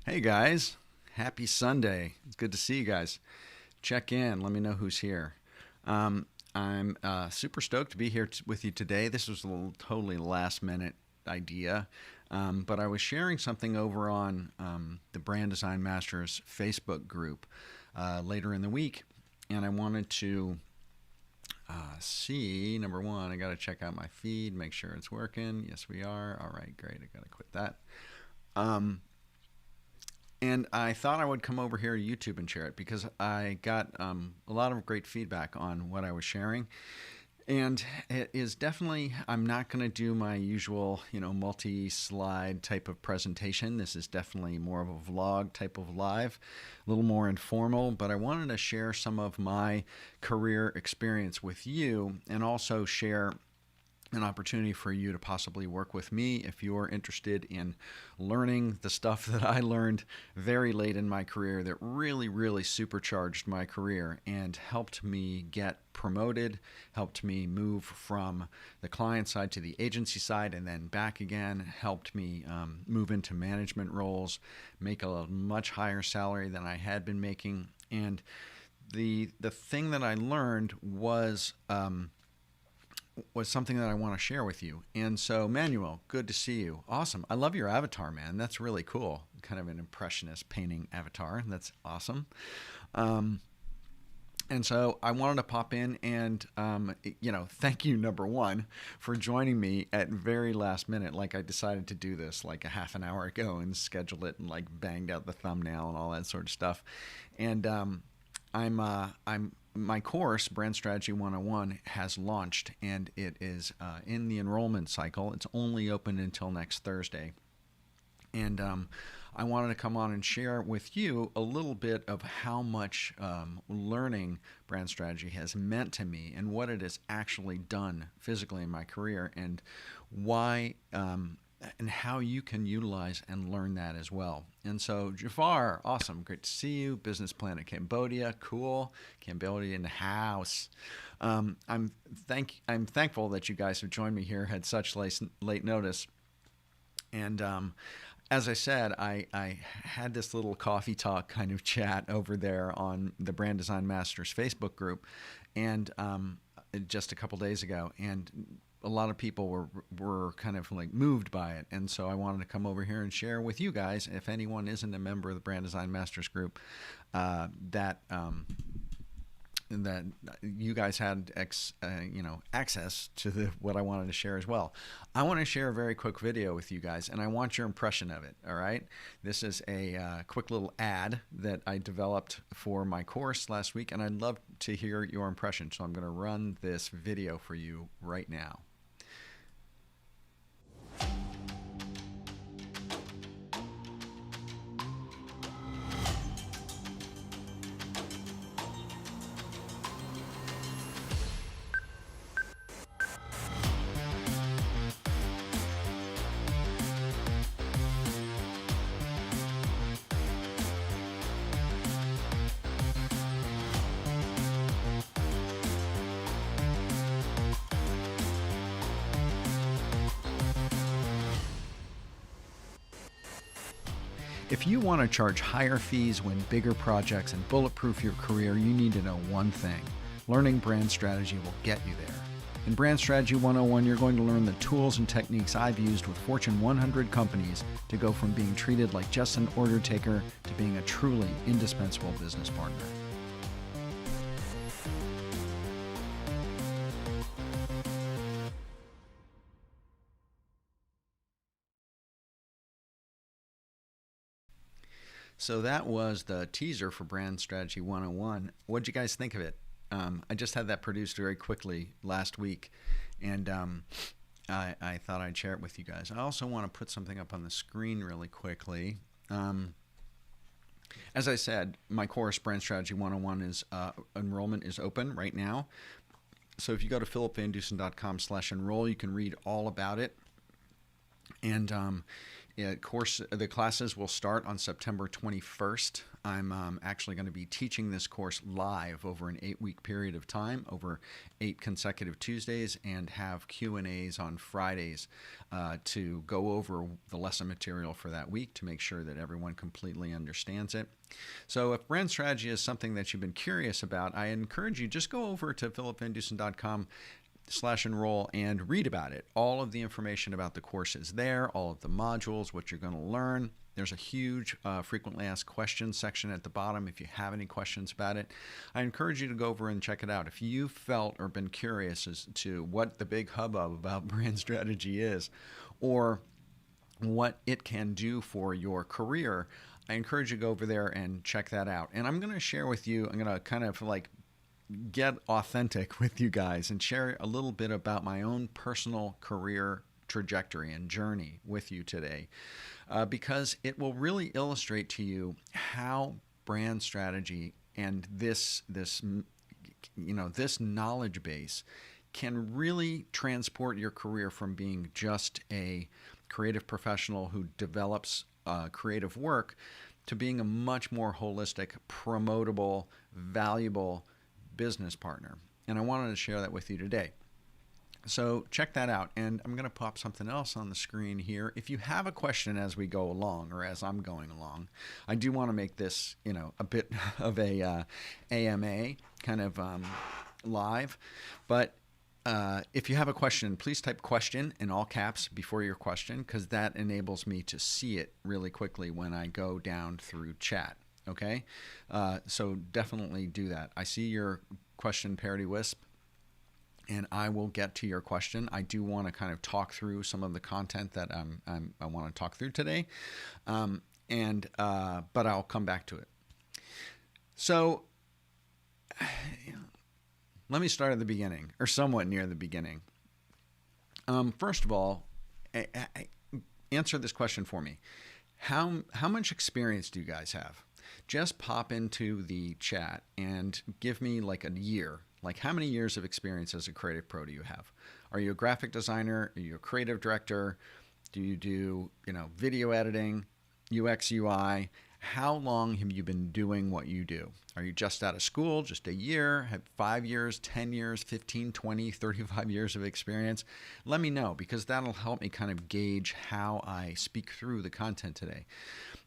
Hey guys, happy Sunday. It's good to see you guys. Check in, let me know who's here. I'm super stoked to be here with you today. This was a little, totally last minute idea, but I was sharing something over on the Brand Design Masters Facebook group later in the week, and I wanted to see, number one, I got to check out my feed, make sure it's working. Yes, we are. All right, great. I got to quit that. Um, And I thought I would come over here to YouTube and share it because I got a lot of great feedback on what I was sharing. And it is definitely, I'm not going to do my usual, multi-slide type of presentation. This is definitely more of a vlog type of live, a little more informal, but I wanted to share some of my career experience with you and also share an opportunity for you to possibly work with me if you're interested in learning the stuff that I learned very late in my career that really supercharged my career and helped me get promoted, helped me move from the client side to the agency side and then back again, helped me move into management roles, make a much higher salary than I had been making. And the thing that I learned was something that I want to share with you. And so, Manuel, good to see you. Awesome. I love your avatar, man. That's really cool. Kind of an impressionist painting avatar. That's awesome. And so I wanted to pop in and, thank you, number one, for joining me at very last minute. Like I decided to do this like a half an hour ago and schedule it and like banged out the thumbnail and all that sort of stuff. And I'm my course, Brand Strategy 101, has launched, and it is in the enrollment cycle. It's only open until next Thursday. And I wanted to come on and share with you a little bit of how much learning brand strategy has meant to me and what it has actually done physically in my career and why and how you can utilize and learn that as well. And so, Jafar, awesome, great to see you. Business Planet Cambodia, cool. Cambodia in the house. I'm thankful that you guys have joined me here. Had such late notice, and as I said, I had this little coffee talk kind of chat over there on the Brand Design Masters Facebook group, and just a couple days ago, and a lot of people were kind of like moved by it, and so I wanted to come over here and share with you guys, if anyone isn't a member of the Brand Design Masters group, that you guys had access to what I wanted to share as well. I want to share a very quick video with you guys, and I want your impression of it. All right, this is a quick little ad that I developed for my course last week, and I'd love to hear your impression. So I'm going to run this video for you right now. If you want to charge higher fees, win bigger projects, and bulletproof your career, you need to know one thing. Learning brand strategy will get you there. In Brand Strategy 101, you're going to learn the tools and techniques I've used with Fortune 100 companies to go from being treated like just an order taker to being a truly indispensable business partner. So that was the teaser for Brand Strategy 101. What'd you guys think of it? I just had that produced very quickly last week, and I thought I'd share it with you guys. I also want to put something up on the screen really quickly. As I said, my course, Brand Strategy 101, is enrollment is open right now. So if you go to philipvandusen.com/enroll, you can read all about it. And The classes will start on September 21st. I'm actually going to be teaching this course live over an 8-week period of time, over 8 consecutive Tuesdays, and have Q&As on Fridays to go over the lesson material for that week to make sure that everyone completely understands it. So if brand strategy is something that you've been curious about, I encourage you, just go over to philipvandusen.com/enroll and read about it. All of the information about the course is there, all of the modules, what you're going to learn. There's a huge frequently asked questions section at the bottom if you have any questions about it. I encourage you to go over and check it out. If you felt or been curious as to what the big hubbub about brand strategy is, or what it can do for your career, I encourage you to go over there and check that out. And I'm going to share with you, I'm going to kind of like get authentic with you guys and share a little bit about my own personal career trajectory and journey with you today, because it will really illustrate to you how brand strategy and this knowledge base can really transport your career from being just a creative professional who develops creative work to being a much more holistic, promotable, valuable business partner. And I wanted to share that with you today. So check that out. And I'm going to pop something else on the screen here. If you have a question as we go along, or as I'm going along, I do want to make this, a bit of a AMA kind of live. But if you have a question, please type question in all caps before your question, because that enables me to see it really quickly when I go down through chat. Okay? So definitely do that. I see your question, Parody Wisp, and I will get to your question. I do want to kind of talk through some of the content that I want to talk through today, but I'll come back to it. So let me start at the beginning, or somewhat near the beginning. First of all, answer this question for me. How much experience do you guys have? Just pop into the chat and give me like a year. Like, how many years of experience as a creative pro do you have? Are you a graphic designer? Are you a creative director? Do you do, video editing, UX, UI? How long have you been doing what you do? Are you just out of school, just a year, have 5 years, 10 years, 15, 20, 35 years of experience? Let me know, because that'll help me kind of gauge how I speak through the content today.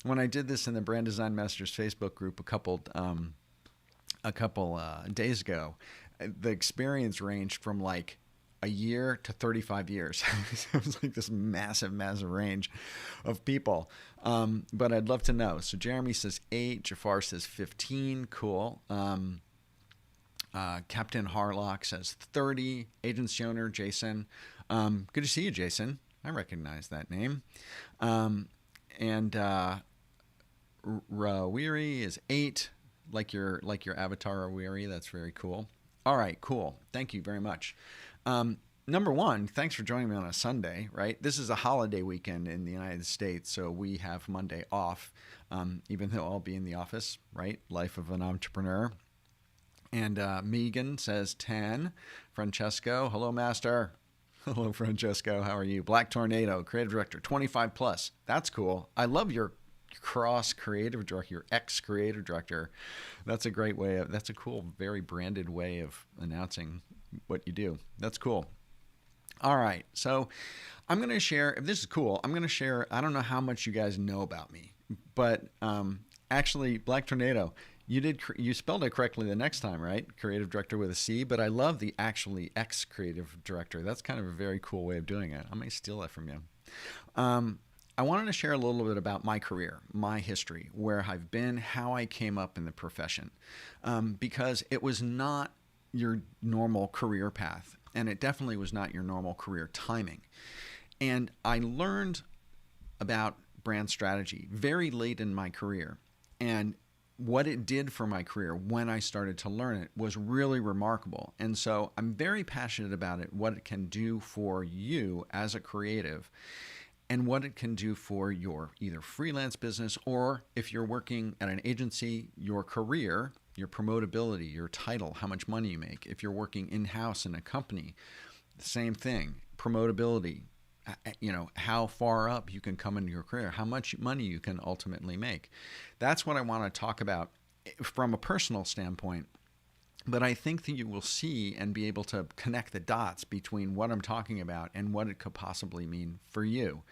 When I did this in the Brand Design Masters Facebook group a couple days ago, the experience ranged from like a year to 35 years. It was like this massive range of people. But I'd love to know. So Jeremy says 8, Jafar says 15, cool. Captain Harlock says 30, Agency Owner Jason. Good to see you, Jason. I recognize that name. And Rawiri is 8, like your avatar, Rawiri. That's very cool. All right, cool. Thank you very much. Number one, thanks for joining me on a Sunday, right? This is a holiday weekend in the United States, so we have Monday off, even though I'll be in the office, right? Life of an entrepreneur. And Megan says 10. Francesco, hello, master. Hello, Francesco. How are you? Black Tornado, creative director, 25 plus. That's cool. I love your cross creative director, your ex creative director. That's a great way of, that's a cool, very branded way of announcing what you do. That's cool. All right. So I'm going to share, if this is cool, I'm going to share, I don't know how much you guys know about me, but actually, Black Tornado, you spelled it correctly the next time, right? Creative director with a C, but I love the actually ex creative director. That's kind of a very cool way of doing it. I may steal that from you. I wanted to share a little bit about my career, my history, where I've been, how I came up in the profession, because it was not your normal career path, and it definitely was not your normal career timing. And I learned about brand strategy very late in my career, and what it did for my career when I started to learn it was really remarkable. And so I'm very passionate about it, what it can do for you as a creative, and what it can do for your either freelance business, or if you're working at an agency, your career, your promotability, your title, how much money you make. If you're working in-house in a company, the same thing, promotability, how far up you can come in your career, how much money you can ultimately make. That's what I want to talk about from a personal standpoint. But I think that you will see and be able to connect the dots between what I'm talking about and what it could possibly mean for you.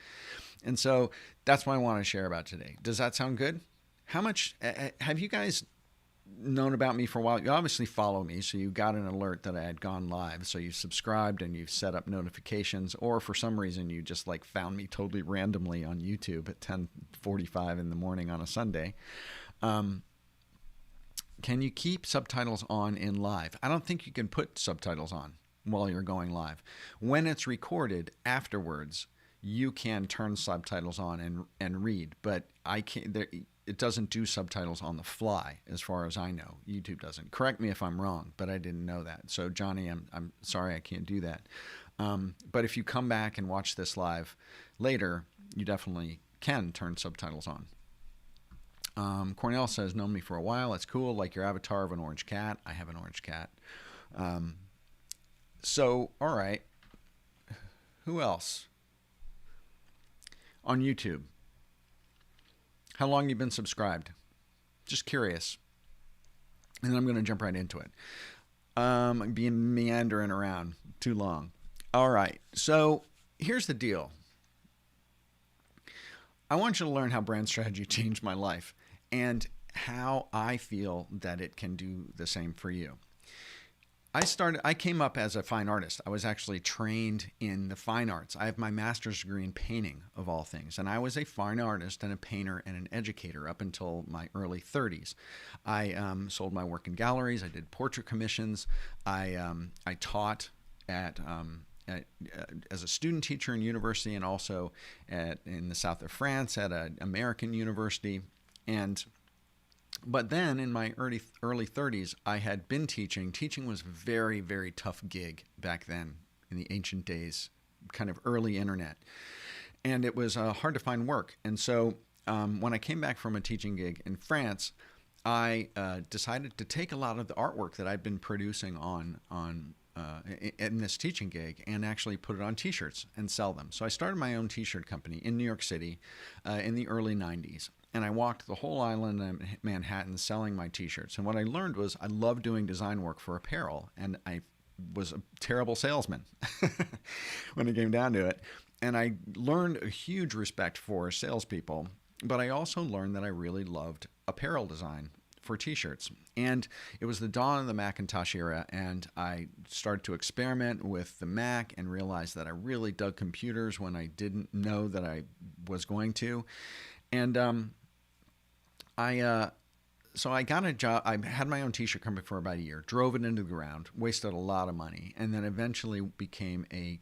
And so that's what I want to share about today. Does that sound good? How much have you guys known about me for a while? You obviously follow me, so you got an alert that I had gone live. So you subscribed and you've set up notifications, or for some reason you just like found me totally randomly on YouTube at 10:45 in the morning on a Sunday. Can you keep subtitles on in live? I don't think you can put subtitles on while you're going live. When it's recorded afterwards, you can turn subtitles on and read, but I can't. It doesn't do subtitles on the fly, as far as I know. YouTube doesn't. Correct me if I'm wrong, but I didn't know that. So Johnny, I'm sorry I can't do that. But if you come back and watch this live later, you definitely can turn subtitles on. Cornell says, known me for a while. That's cool. Like your avatar of an orange cat. I have an orange cat. So, all right. Who else? On YouTube. How long you been subscribed? Just curious. And then I'm going to jump right into it. I'm being meandering around too long. All right. So here's the deal. I want you to learn how brand strategy changed my life and how I feel that it can do the same for you. I came up as a fine artist. I was actually trained in the fine arts. I have my master's degree in painting, of all things. And I was a fine artist and a painter and an educator up until my early 30s. I sold my work in galleries. I did portrait commissions. I taught as a student teacher in university, and also in the south of France at an American university. But then in my early 30s, I had been teaching. Teaching was a very, very tough gig back then in the ancient days, kind of early internet. And it was hard to find work. And so when I came back from a teaching gig in France, I decided to take a lot of the artwork that I'd been producing in this teaching gig and actually put it on t-shirts and sell them. So I started my own t-shirt company in New York City in the early 90s. And I walked the whole island of Manhattan selling my t-shirts. And what I learned was I love doing design work for apparel. And I was a terrible salesman when it came down to it. And I learned a huge respect for salespeople. But I also learned that I really loved apparel design for t-shirts. And it was the dawn of the Macintosh era, and I started to experiment with the Mac and realized that I really dug computers when I didn't know that I was going to. And so I got a job. I had my own t-shirt company for about a year, drove it into the ground, wasted a lot of money, and then eventually became a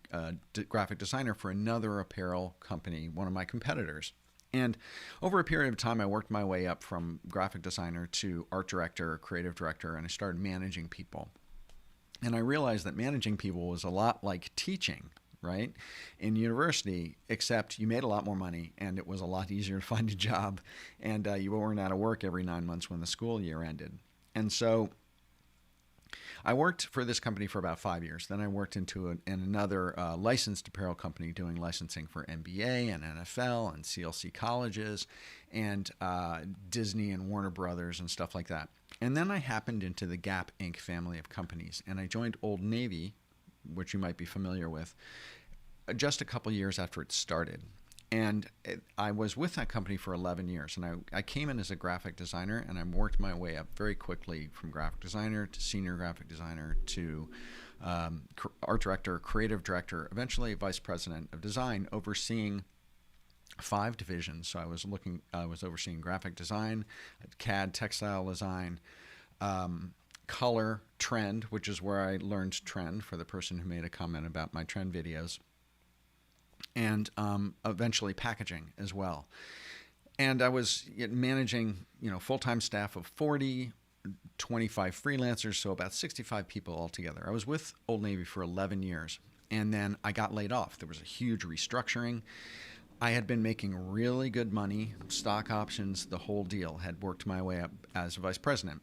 graphic designer for another apparel company, one of my competitors. And over a period of time, I worked my way up from graphic designer to art director, creative director, and I started managing people. And I realized that managing people was a lot like teaching, right, in university, except you made a lot more money and it was a lot easier to find a job, and you weren't out of work every 9 months when the school year ended. And so I worked for this company for about 5 years. Then I worked in another licensed apparel company doing licensing for NBA and NFL and CLC colleges and Disney and Warner Brothers and stuff like that. And then I happened into the Gap Inc. family of companies, and I joined Old Navy, which you might be familiar with, just a couple years after it started. And I was with that company for 11 years. And I came in as a graphic designer, and I worked my way up very quickly from graphic designer to senior graphic designer to art director, creative director, eventually vice president of design, overseeing 5 divisions. So I was overseeing graphic design, CAD, textile design, color, trend, which is where I learned trend for the person who made a comment about my trend videos, and eventually packaging as well. And I was managing, full-time staff of 40, 25 freelancers, so about 65 people altogether. I was with Old Navy for 11 years, and then I got laid off. There was a huge restructuring. I had been making really good money, stock options, the whole deal, had worked my way up as vice president.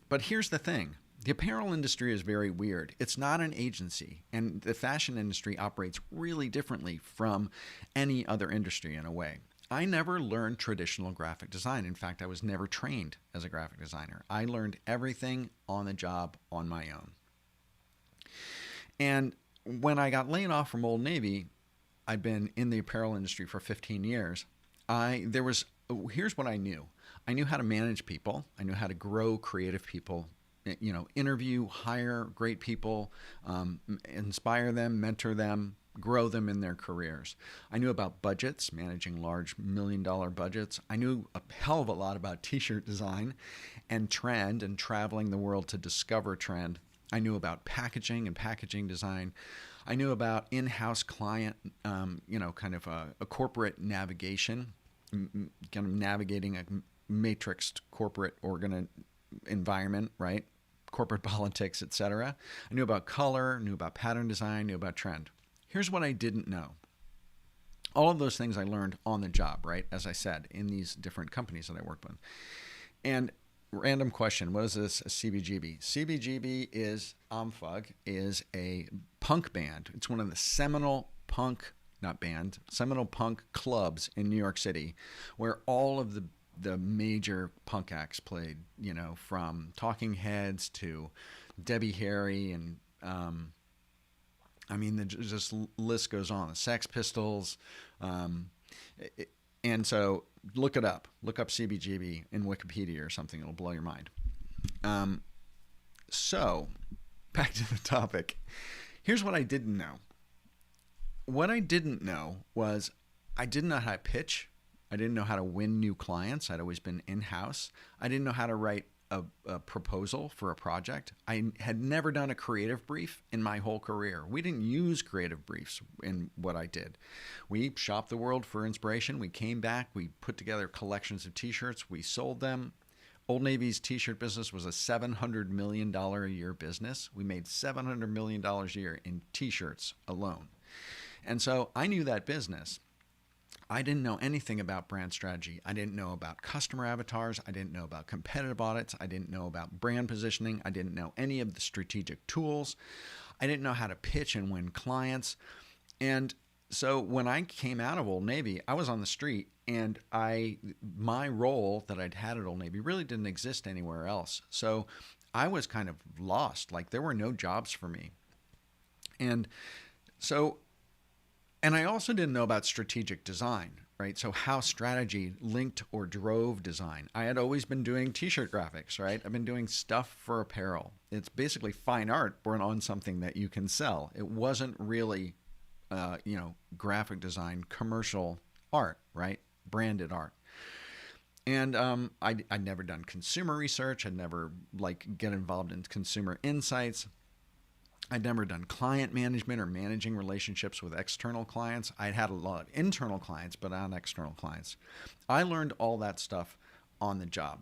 But here's the thing. The apparel industry is very weird. It's not an agency, and the fashion industry operates really differently from any other industry in a way. I never learned traditional graphic design. In fact, I was never trained as a graphic designer. I learned everything on the job on my own. And when I got laid off from Old Navy, I'd been in the apparel industry for 15 years. Here's what I knew. I knew how to manage people. I knew how to grow creative people, interview, hire great people, inspire them, mentor them, grow them in their careers. I knew about budgets, managing large $1 million budgets. I knew a hell of a lot about t-shirt design and trend and traveling the world to discover trend. I knew about packaging and packaging design. I knew about in-house client, kind of a corporate navigation, kind of navigating a matrixed corporate environment, right? Corporate politics, etc. I knew about color, knew about pattern design, knew about trend. Here's what I didn't know. All of those things I learned on the job, right? As I said, in these different companies that I worked with. And random question, what is this, a CBGB? CBGB is, Omfug, is a punk band. It's one of the seminal punk clubs in New York City, where all of the major punk acts played, from Talking Heads to Debbie Harry and the list goes on. The Sex Pistols, and so look it up. Look up CBGB in Wikipedia or something. It'll blow your mind. So back to the topic. Here's what I didn't know. What I didn't know was I didn't know how to pitch. I didn't know how to win new clients. I'd always been in-house. I didn't know how to write a proposal for a project. I had never done a creative brief in my whole career. We didn't use creative briefs in what I did. We shopped the world for inspiration. We came back. We put together collections of t-shirts. We sold them. Old Navy's t-shirt business was a $700 million a year business. We made $700 million a year in t-shirts alone. And so I knew that business. I didn't know anything about brand strategy. I didn't know about customer avatars. I didn't know about competitive audits. I didn't know about brand positioning. I didn't know any of the strategic tools. I didn't know how to pitch and win clients. And so when I came out of Old Navy, I was on the street, and my role that I'd had at Old Navy really didn't exist anywhere else. So I was kind of lost. Like, there were no jobs for me. And I also didn't know about strategic design, right? So how strategy linked or drove design. I had always been doing t-shirt graphics, right? I've been doing stuff for apparel. It's basically fine art born on something that you can sell. It wasn't really, graphic design, commercial art, right? Branded art. And I'd never done consumer research. I'd never get involved in consumer insights. I'd never done client management or managing relationships with external clients. I'd had a lot of internal clients, but not external clients. I learned all that stuff on the job.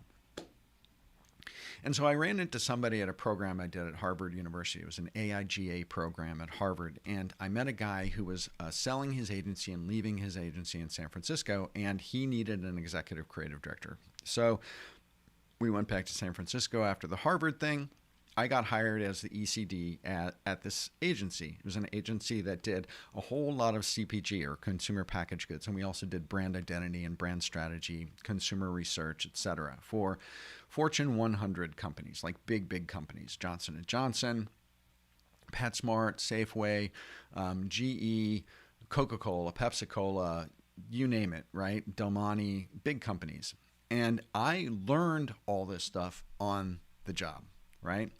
And so I ran into somebody at a program I did at Harvard University. It was an AIGA program at Harvard. And I met a guy who was selling his agency and leaving his agency in San Francisco, and he needed an executive creative director. So we went back to San Francisco after the Harvard thing. I got hired as the ECD at this agency. It was an agency that did a whole lot of CPG, or consumer packaged goods, and we also did brand identity and brand strategy, consumer research, etc., for Fortune 100 companies, like big companies: Johnson & Johnson, PetSmart, Safeway, GE, Coca-Cola, Pepsi-Cola, you name it, right? Del Monte, big companies. And I learned all this stuff on the job. Right?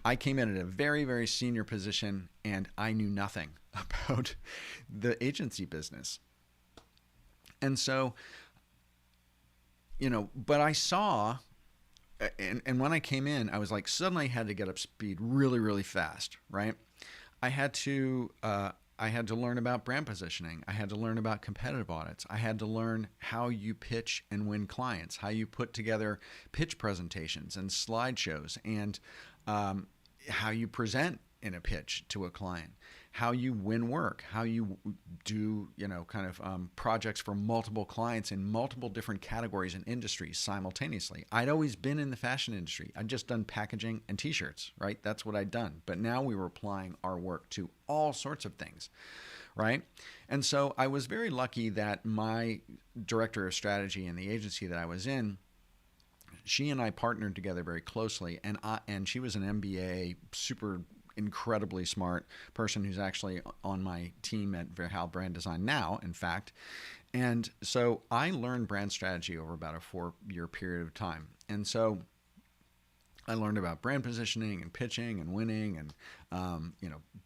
I came in at a very, very senior position, and I knew nothing about the agency business. And so, but I saw, and when I came in, I was like, suddenly I had to get up speed really, really fast, right? I had to learn about brand positioning. I had to learn about competitive audits. I had to learn how you pitch and win clients, how you put together pitch presentations and slideshows, and how you present in a pitch to a client, how you win work, how you do, projects for multiple clients in multiple different categories and industries simultaneously. I'd always been in the fashion industry. I'd just done packaging and t-shirts, right? That's what I'd done. But now we were applying our work to all sorts of things, right? And so I was very lucky that my director of strategy in the agency that I was in, she and I partnered together very closely, and she was an MBA, super incredibly smart person who's actually on my team at Verhal Brand Design now, in fact. And so I learned brand strategy over about a 4-year period of time. And so I learned about brand positioning and pitching and winning and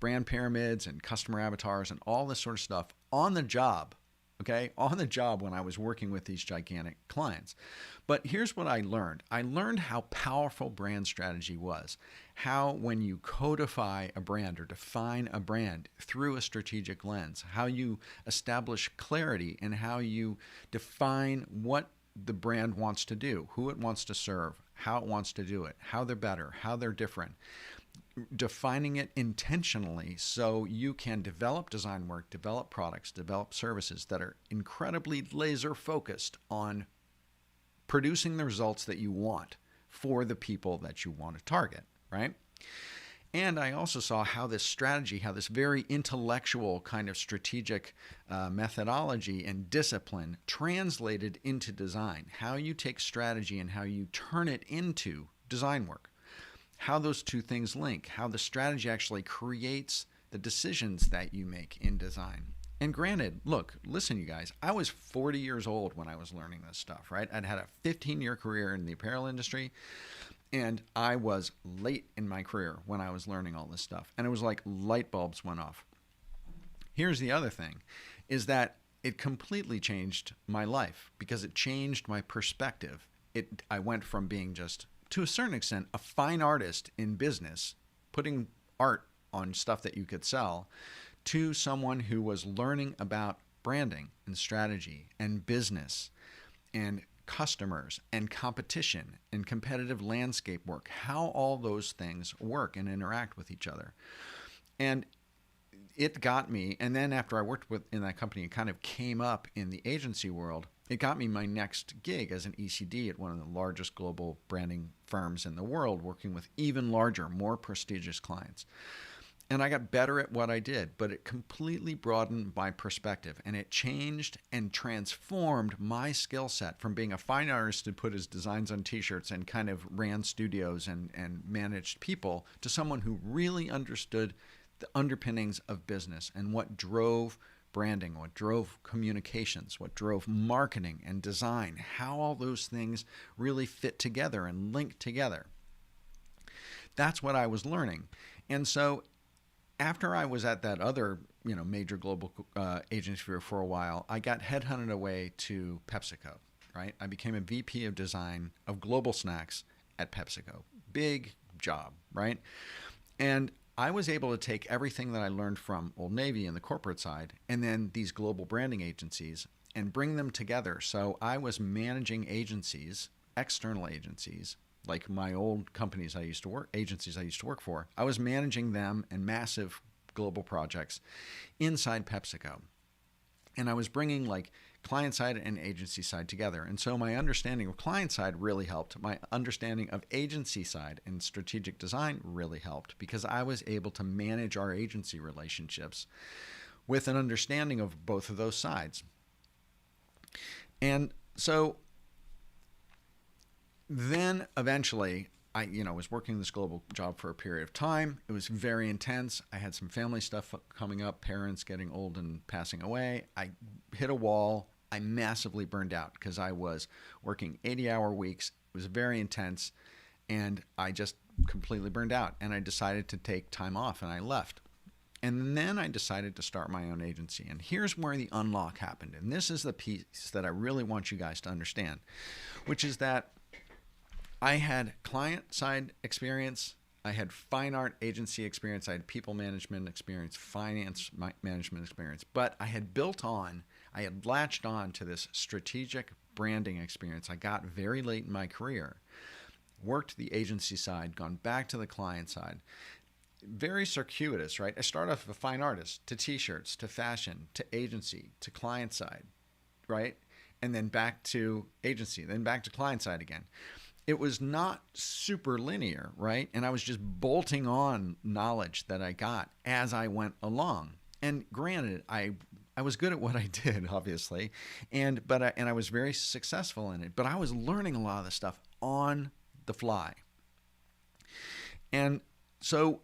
brand pyramids and customer avatars and all this sort of stuff on the job. Okay, on the job when I was working with these gigantic clients. But here's what I learned. I learned how powerful brand strategy was. How when you codify a brand or define a brand through a strategic lens, how you establish clarity and how you define what the brand wants to do, who it wants to serve, how it wants to do it, how they're better, how they're different. Defining it intentionally so you can develop design work, develop products, develop services that are incredibly laser focused on producing the results that you want for the people that you want to target, right? And I also saw how this strategy, how this very intellectual kind of strategic methodology and discipline translated into design, how you take strategy and how you turn it into design work. How those two things link, how the strategy actually creates the decisions that you make in design. And granted, look, listen, you guys, I was 40 years old when I was learning this stuff, right? I'd had a 15-year career in the apparel industry, and I was late in my career when I was learning all this stuff. And it was like light bulbs went off. Here's the other thing, is that it completely changed my life because it changed my perspective. I went from being just, to a certain extent, a fine artist in business, putting art on stuff that you could sell, to someone who was learning about branding and strategy and business and customers and competition and competitive landscape work, how all those things work and interact with each other. And it got me, and then after I worked in that company, it kind of came up in the agency world. It got me my next gig as an ECD at one of the largest global branding firms in the world, working with even larger, more prestigious clients. And I got better at what I did, but it completely broadened my perspective, and it changed and transformed my skill set from being a fine artist who put his designs on t-shirts and kind of ran studios and managed people to someone who really understood the underpinnings of business and what drove branding, what drove communications, what drove marketing and design, how all those things really fit together and link together. That's what I was learning. And so after I was at that other, major global agency for a while, I got headhunted away to PepsiCo, right? I became a VP of design of global snacks at PepsiCo. Big job, right? And I was able to take everything that I learned from Old Navy and the corporate side and then these global branding agencies and bring them together. So I was managing agencies, external agencies, like my old agencies I used to work for. I was managing them and massive global projects inside PepsiCo. And I was bringing like client side and agency side together. And so my understanding of client side really helped. My understanding of agency side and strategic design really helped because I was able to manage our agency relationships with an understanding of both of those sides. And so then eventually I was working this global job for a period of time. It was very intense. I had some family stuff coming up, parents getting old and passing away. I hit a wall. I massively burned out because I was working 80-hour weeks. It was very intense, and I just completely burned out. And I decided to take time off, and I left. And then I decided to start my own agency. And here's where the unlock happened. And this is the piece that I really want you guys to understand, which is that I had client-side experience, I had fine art agency experience, I had people management experience, finance management experience, but I had latched on to this strategic branding experience I got very late in my career, worked the agency side, gone back to the client side, very circuitous, right? I start off with a fine artist to t-shirts to fashion to agency to client side, right? And then back to agency, then back to client side again. It was not super linear, right? And I was just bolting on knowledge that I got as I went along. And granted, I was good at what I did, obviously, and I was very successful in it. But I was learning a lot of this stuff on the fly. And so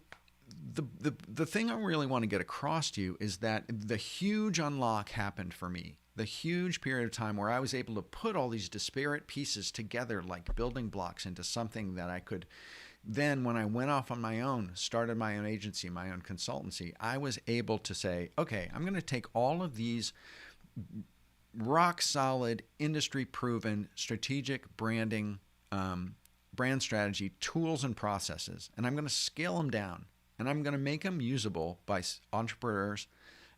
the thing I really want to get across to you is that the huge unlock happened for me. The huge period of time where I was able to put all these disparate pieces together like building blocks into something that I could then, when I went off on my own, started my own agency, my own consultancy, I was able to say, okay, I'm going to take all of these rock solid, industry proven, strategic branding, brand strategy tools and processes, and I'm going to scale them down, and I'm going to make them usable by entrepreneurs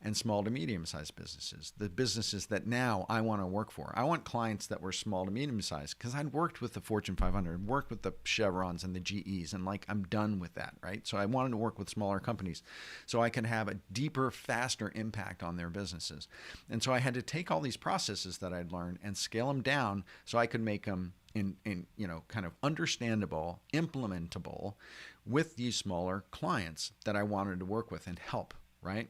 and small to medium-sized businesses, the businesses that now I want to work for. I want clients that were small to medium-sized because I'd worked with the Fortune 500, worked with the Chevrons and the GEs, and like I'm done with that, right? So I wanted to work with smaller companies so I can have a deeper, faster impact on their businesses. And so I had to take all these processes that I'd learned and scale them down so I could make them in kind of understandable, implementable with these smaller clients that I wanted to work with and help, right?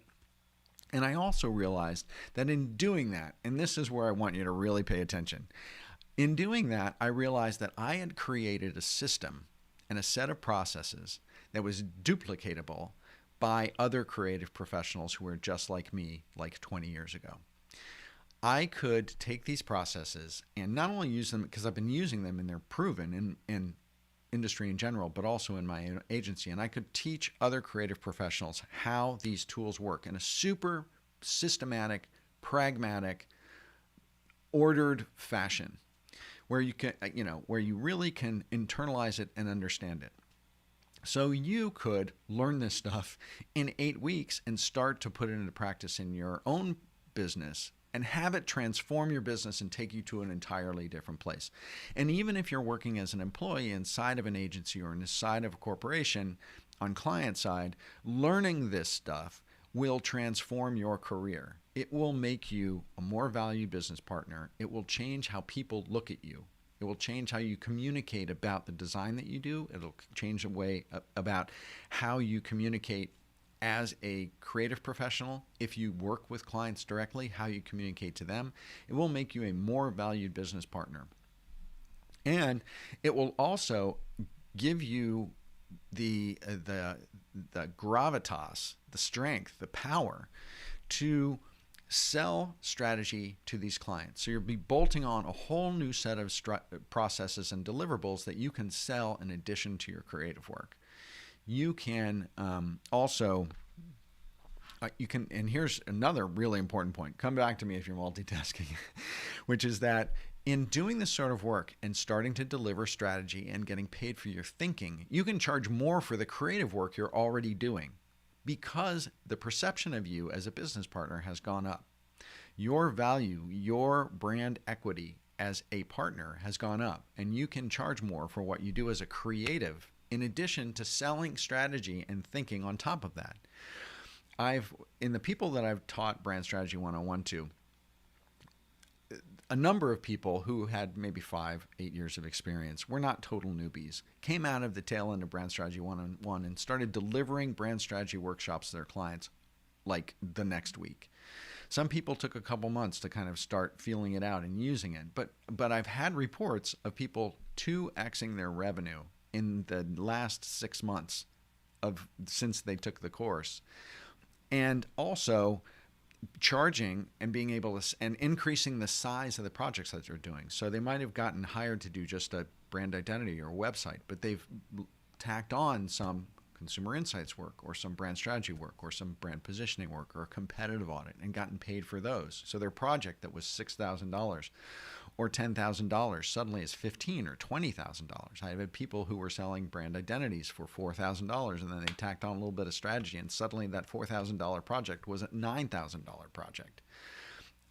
And I also realized that in doing that, and this is where I want you to really pay attention, in doing that, I realized that I had created a system and a set of processes that was duplicatable by other creative professionals who were just like me like 20 years ago. I could take these processes and not only use them because I've been using them and they're proven in industry in general, but also in my agency. And I could teach other creative professionals how these tools work in a super systematic, pragmatic, ordered fashion where you can, where you really can internalize it and understand it. So you could learn this stuff in 8 weeks and start to put it into practice in your own business and have it transform your business and take you to an entirely different place. And even if you're working as an employee inside of an agency or inside of a corporation on client side, learning this stuff will transform your career. It will make you a more valued business partner. It will change how people look at you. It will change how you communicate about the design that you do. It'll change the way about how you communicate as a creative professional. If you work with clients directly, how you communicate to them. It will make you a more valued business partner. And it will also give you the gravitas, the strength, the power to sell strategy to these clients. So you'll be bolting on a whole new set of processes and deliverables that you can sell in addition to your creative work. You can also, and here's another really important point. Come back to me if you're multitasking, which is that in doing this sort of work and starting to deliver strategy and getting paid for your thinking, you can charge more for the creative work you're already doing because the perception of you as a business partner has gone up. Your value, your brand equity as a partner has gone up, and you can charge more for what you do as a creative in addition to selling strategy and thinking on top of that. In the people that I've taught Brand Strategy 101 to, a number of people who had maybe 5-8 years of experience were not total newbies, came out of the tail end of Brand Strategy 101 and started delivering brand strategy workshops to their clients like the next week. Some people took a couple months to kind of start feeling it out and using it, but I've had reports of people 2xing their revenue in the last 6 months since they took the course, and also charging and being able to and increasing the size of the projects that they're doing. So they might have gotten hired to do just a brand identity or a website, but they've tacked on some consumer insights work or some brand strategy work or some brand positioning work or a competitive audit and gotten paid for those. So their project that was $6,000 or $10,000 suddenly is $15,000 or $20,000. I have had people who were selling brand identities for $4,000 and then they tacked on a little bit of strategy and suddenly that $4,000 project was a $9,000 project.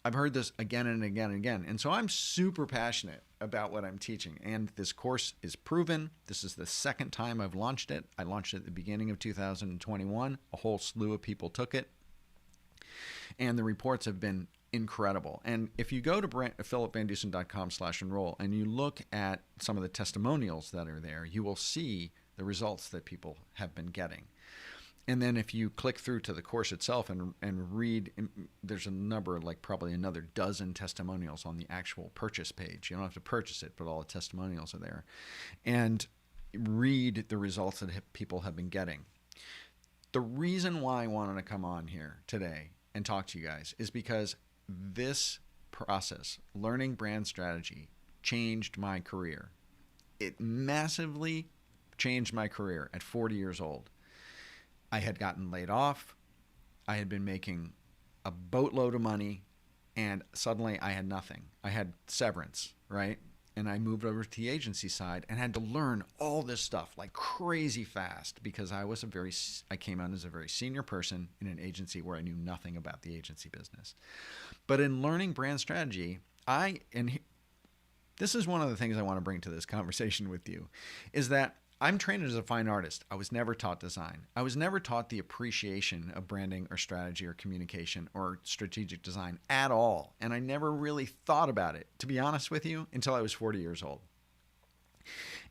I've heard this again and again and again. And so I'm super passionate about what I'm teaching. And this course is proven. This is the second time I've launched it. I launched it at the beginning of 2021. A whole slew of people took it. And the reports have been incredible. And if you go to philipvandusen.com/enroll and you look at some of the testimonials that are there, you will see the results that people have been getting. And then if you click through to the course itself and read, there's a number, like probably another dozen testimonials on the actual purchase page. You don't have to purchase it, but all the testimonials are there. And read the results that people have been getting. The reason why I wanted to come on here today and talk to you guys is because this process, learning brand strategy, changed my career. It massively changed my career at 40 years old. I had gotten laid off. I had been making a boatload of money, and suddenly I had nothing. I had severance, right? And I moved over to the agency side and had to learn all this stuff like crazy fast because I came out as a very senior person in an agency where I knew nothing about the agency business. But in learning brand strategy, this is one of the things I want to bring to this conversation with you, is that I'm trained as a fine artist. I was never taught design. I was never taught the appreciation of branding or strategy or communication or strategic design at all. And I never really thought about it, to be honest with you, until I was 40 years old.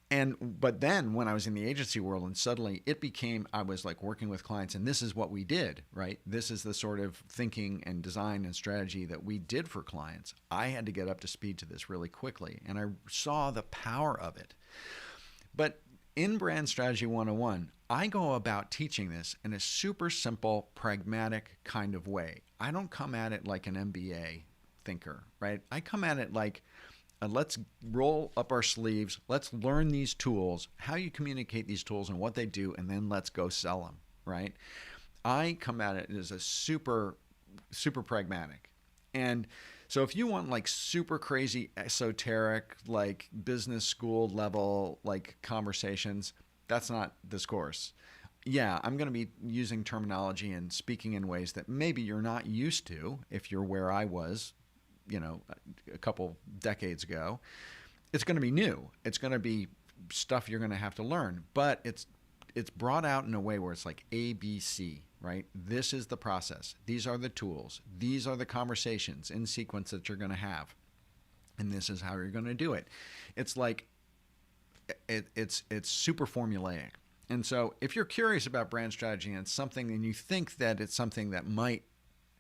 But then when I was in the agency world and suddenly I was like working with clients and this is what we did, right? This is the sort of thinking and design and strategy that we did for clients. I had to get up to speed to this really quickly and I saw the power of it. But in Brand Strategy 101, I go about teaching this in a super simple, pragmatic kind of way. I don't come at it like an MBA thinker, right? I come at it like, let's roll up our sleeves, let's learn these tools, how you communicate these tools and what they do, and then let's go sell them, right? I come at it as a super, super pragmatic. And so if you want like super crazy esoteric, like business school level, like conversations, that's not this course. Yeah, I'm going to be using terminology and speaking in ways that maybe you're not used to if you're where I was, a couple decades ago. It's going to be new. It's going to be stuff you're going to have to learn, but it's brought out in a way where it's like ABC, right? This is the process. These are the tools. These are the conversations in sequence that you're going to have. And this is how you're going to do it. It's like, it's super formulaic. And so if you're curious about brand strategy and it's something and you think that it's something that might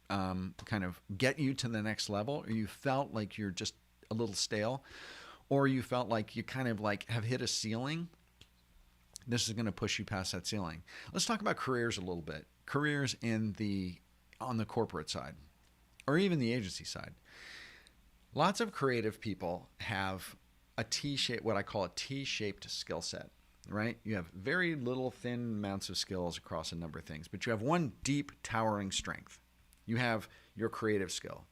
kind of get you to the next level, or you felt like you're just a little stale, or you felt like you kind of like have hit a ceiling, this is going to push you past that ceiling. Let's talk about careers a little bit. Careers on the corporate side, or even the agency side. Lots of creative people have what I call a T-shaped skill set, right? You have very little thin amounts of skills across a number of things, but you have one deep towering strength. You have your creative skill.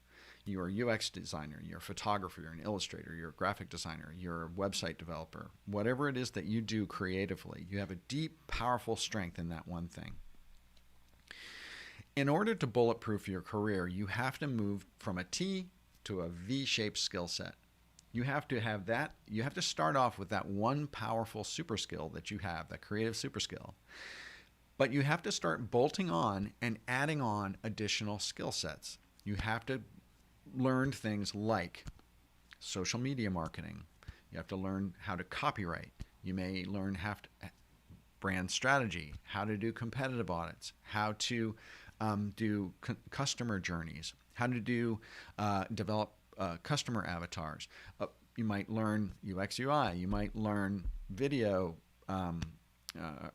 You're a UX designer, you're a photographer, you're an illustrator, you're a graphic designer, you're a website developer. Whatever it is that you do creatively, you have a deep, powerful strength in that one thing. In order to bulletproof your career, you have to move from a T to a V-shaped skill set. You have to have that. You have to start off with that one powerful super skill that you have, that creative super skill. But you have to start bolting on and adding on additional skill sets. You have to learn things like social media marketing. You have to learn how to copyright. You may learn how to brand strategy, how to do competitive audits, how to do customer journeys, how to do develop customer avatars. You might learn UX UI. You might learn video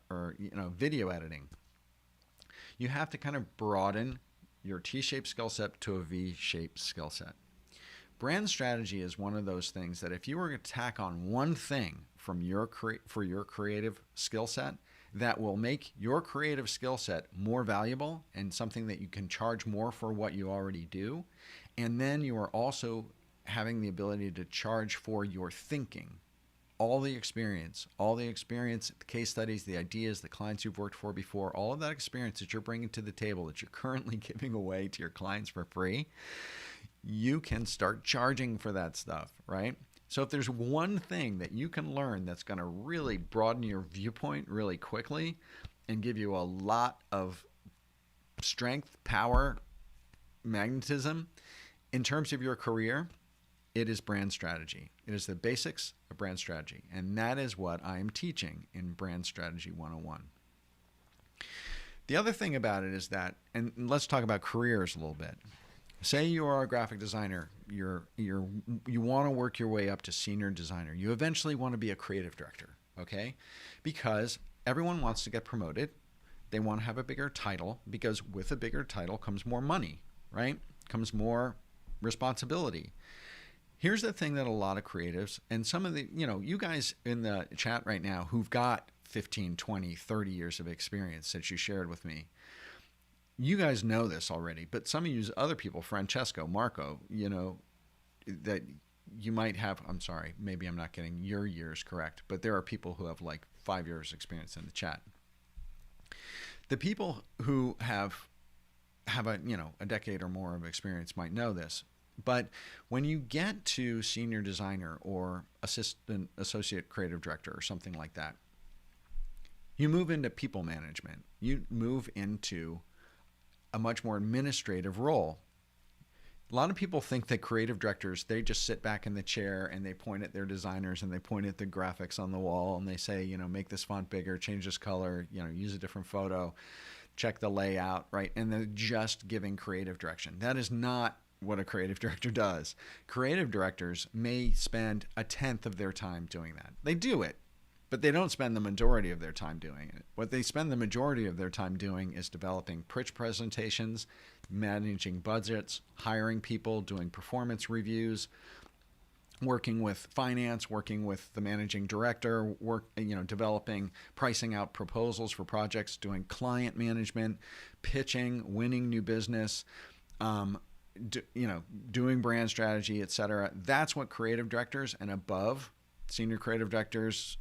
or video editing. You have to kind of broaden your T-shaped skill set to a V-shaped skill set. Brand strategy is one of those things that if you were to tack on one thing from for your creative skill set, that will make your creative skill set more valuable and something that you can charge more for what you already do. And then you are also having the ability to charge for your thinking. All the experience, the case studies, the ideas, the clients you've worked for before, all of that experience that you're bringing to the table that you're currently giving away to your clients for free, you can start charging for that stuff, right? So if there's one thing that you can learn that's going to really broaden your viewpoint really quickly and give you a lot of strength, power, magnetism in terms of your career, it is brand strategy. It is the basics of brand strategy. And that is what I am teaching in Brand Strategy 101. The other thing about it is that, and let's talk about careers a little bit. Say you are a graphic designer. You want to work your way up to senior designer. You eventually want to be a creative director, okay? Because everyone wants to get promoted. They want to have a bigger title because with a bigger title comes more money, right? Comes more responsibility. Here's the thing that a lot of creatives and some of the, you guys in the chat right now who've got 15, 20, 30 years of experience that you shared with me, you guys know this already, but some of you other people, Francesco, Marco, that you might have, I'm sorry, maybe I'm not getting your years correct, but there are people who have like 5 years experience in the chat. The people who have a decade or more of experience might know this, but when you get to senior designer or associate creative director or something like that, you move into people management. You move into a much more administrative role. A lot of people think that creative directors, they just sit back in the chair and they point at their designers and they point at the graphics on the wall and they say, make this font bigger, change this color, use a different photo, check the layout, right? And they're just giving creative direction. That is not what a creative director does. Creative directors may spend 1/10 of their time doing that. They do it, but they don't spend the majority of their time doing it. What they spend the majority of their time doing is developing pitch presentations, managing budgets, hiring people, doing performance reviews, working with finance, working with the managing director, developing, pricing out proposals for projects, doing client management, pitching, winning new business, doing brand strategy, etc. That's what creative directors and above, senior creative directors,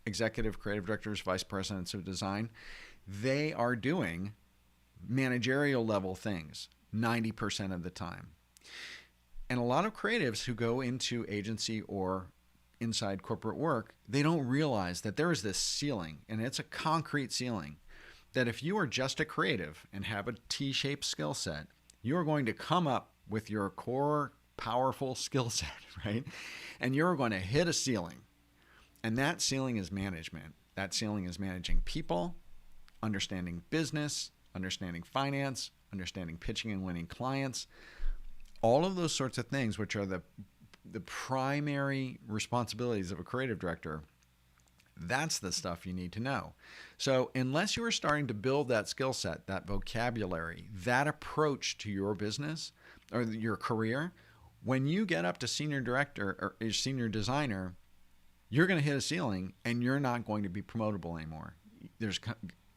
executive creative directors, vice presidents of design, they are doing managerial level things 90% of the time. And a lot of creatives who go into agency or inside corporate work, they don't realize that there is this ceiling, and it's a concrete ceiling, that if you are just a creative and have a T-shaped skill set, you are going to come up with your core powerful skill set, right? And you're going to hit a ceiling. And that ceiling is management. That ceiling is managing people, understanding business, understanding finance, understanding pitching and winning clients, all of those sorts of things, which are the primary responsibilities of a creative director. That's the stuff you need to know. So unless you are starting to build that skill set, that vocabulary, that approach to your business or your career, when you get up to senior director or senior designer, you're going to hit a ceiling and you're not going to be promotable anymore.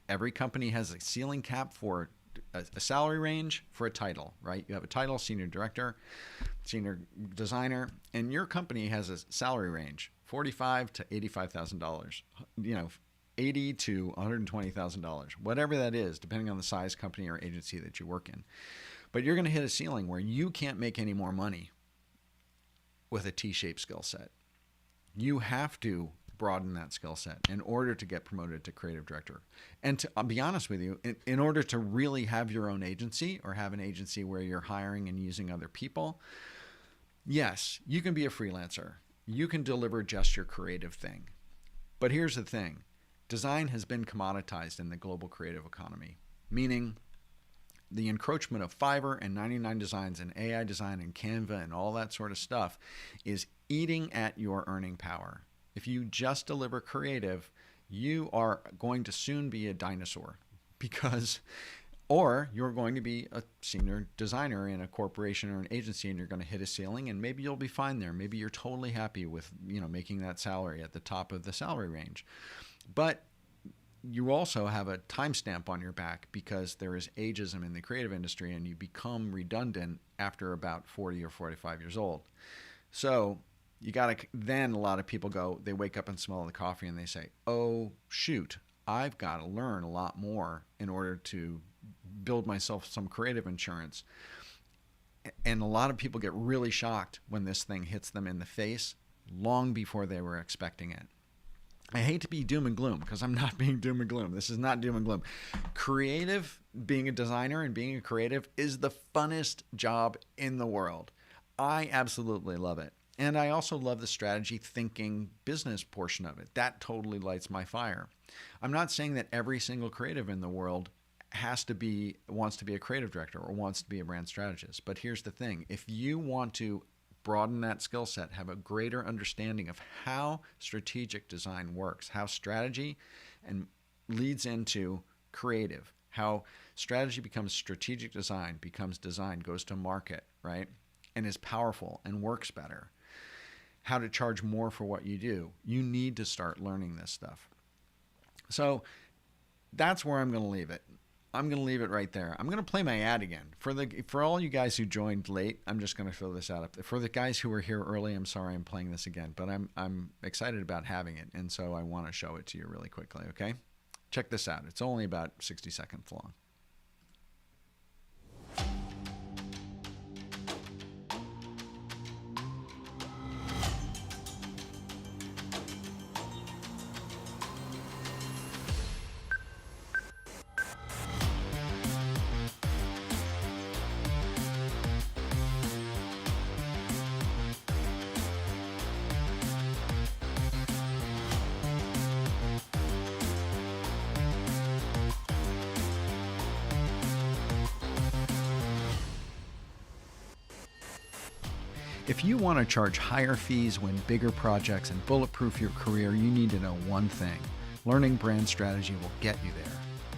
Every company has a ceiling cap for a salary range for a title, right? You have a title, senior director, senior designer, and your company has a salary range, $45,000 to $85,000, $80,000 to $120,000, whatever that is, depending on the size company or agency that you work in. But you're going to hit a ceiling where you can't make any more money with a T-shaped skill set. You have to broaden that skill set in order to get promoted to creative director. And to be honest with you, in order to really have your own agency or have an agency where you're hiring and using other people, yes, you can be a freelancer. You can deliver just your creative thing. But here's the thing. Design has been commoditized in the global creative economy, meaning the encroachment of Fiverr and 99 Designs and AI design and Canva and all that sort of stuff is eating at your earning power. If you just deliver creative, you are going to soon be a dinosaur or you're going to be a senior designer in a corporation or an agency and you're going to hit a ceiling and maybe you'll be fine there. Maybe you're totally happy with, making that salary at the top of the salary range. But you also have a timestamp on your back because there is ageism in the creative industry and you become redundant after about 40 or 45 years old. So then a lot of people they wake up and smell the coffee and they say, oh, shoot, I've got to learn a lot more in order to build myself some creative insurance. And a lot of people get really shocked when this thing hits them in the face long before they were expecting it. I hate to be doom and gloom because I'm not being doom and gloom. This is not doom and gloom. Creative, being a designer and being a creative is the funnest job in the world. I absolutely love it. And I also love the strategy thinking business portion of it. That totally lights my fire. I'm not saying that every single creative in the world wants to be a creative director or wants to be a brand strategist. But here's the thing. If you want to broaden that skill set, have a greater understanding of how strategic design works, how strategy and leads into creative, how strategy becomes strategic design, becomes design, goes to market, right? And is powerful and works better. How to charge more for what you do. You need to start learning this stuff. So that's where I'm going to leave it. I'm going to leave it right there. I'm going to play my ad again. For all you guys who joined late, I'm just going to fill this out. For the guys who were here early, I'm sorry I'm playing this again, but I'm excited about having it, and so I want to show it to you really quickly, okay? Check this out. It's only about 60 seconds long. If you want to charge higher fees, win bigger projects, and bulletproof your career, you need to know one thing. Learning brand strategy will get you there.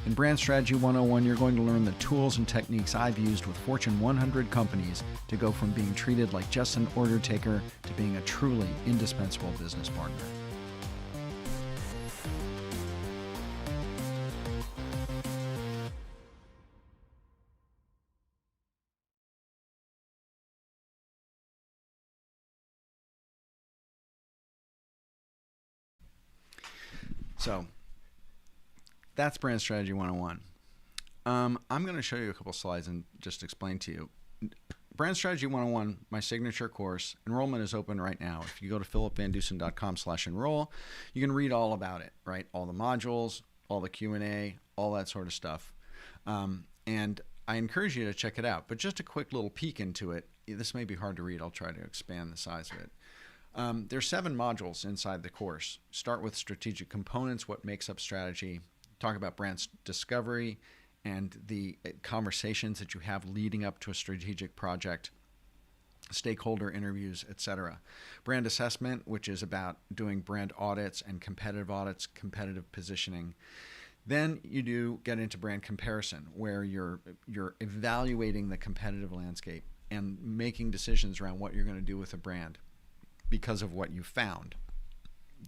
In Brand Strategy 101, you're going to learn the tools and techniques I've used with Fortune 100 companies to go from being treated like just an order taker to being a truly indispensable business partner. So that's Brand Strategy 101. I'm going to show you a couple slides and just explain to you. Brand Strategy 101, my signature course, enrollment is open right now. If you go to philipvandusen.com/enroll, you can read all about it, right? All the modules, all the Q&A, all that sort of stuff. And I encourage you to check it out. But just a quick little peek into it. This may be hard to read. I'll try to expand the size of it. There's 7 modules inside the course. Start with strategic components, what makes up strategy. Talk about brand discovery and the conversations that you have leading up to a strategic project, stakeholder interviews, etc. Brand assessment, which is about doing brand audits and competitive positioning. Then you do get into brand comparison, where you're evaluating the competitive landscape and making decisions around what you're going to do with a brand because of what you found.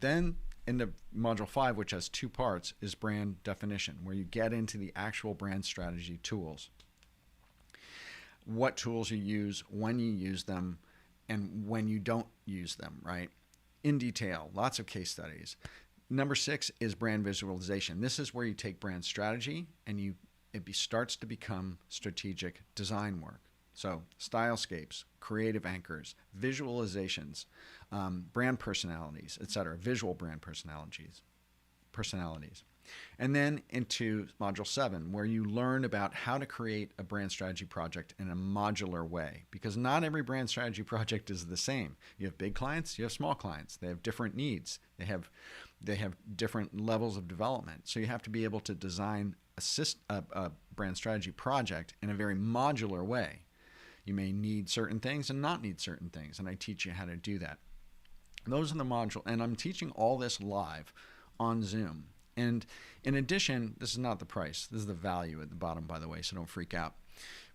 Then in the module 5, which has 2 parts, is brand definition, where you get into the actual brand strategy tools. What tools you use, when you use them, and when you don't use them, right? In detail, lots of case studies. Number 6 is brand visualization. This is where you take brand strategy and it starts to become strategic design work. So stylescapes, creative anchors, visualizations, brand personalities, etc. Visual brand personalities. And then into module 7, where you learn about how to create a brand strategy project in a modular way, because not every brand strategy project is the same. You have big clients, you have small clients. They have different needs. They have different levels of development. So you have to be able to design a brand strategy project in a very modular way. You may need certain things and not need certain things, and I teach you how to do that. Those are the modules, and I'm teaching all this live on Zoom. And in addition, this is not the price. This is the value at the bottom, by the way, so don't freak out.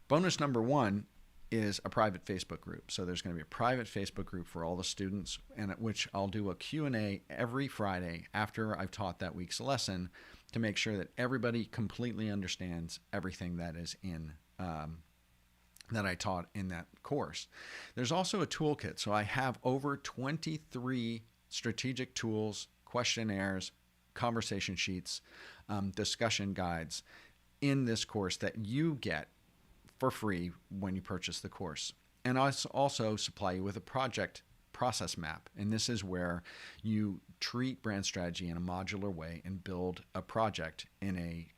Bonus number 1 is a private Facebook group. So there's going to be a private Facebook group for all the students, and at which I'll do a Q&A every Friday after I've taught that week's lesson to make sure that everybody completely understands everything that is in that I taught in that course. There's also a toolkit. So I have over 23 strategic tools, questionnaires, conversation sheets, discussion guides in this course that you get for free when you purchase the course. And I also supply you with a project process map. And this is where you treat brand strategy in a modular way and build a project in a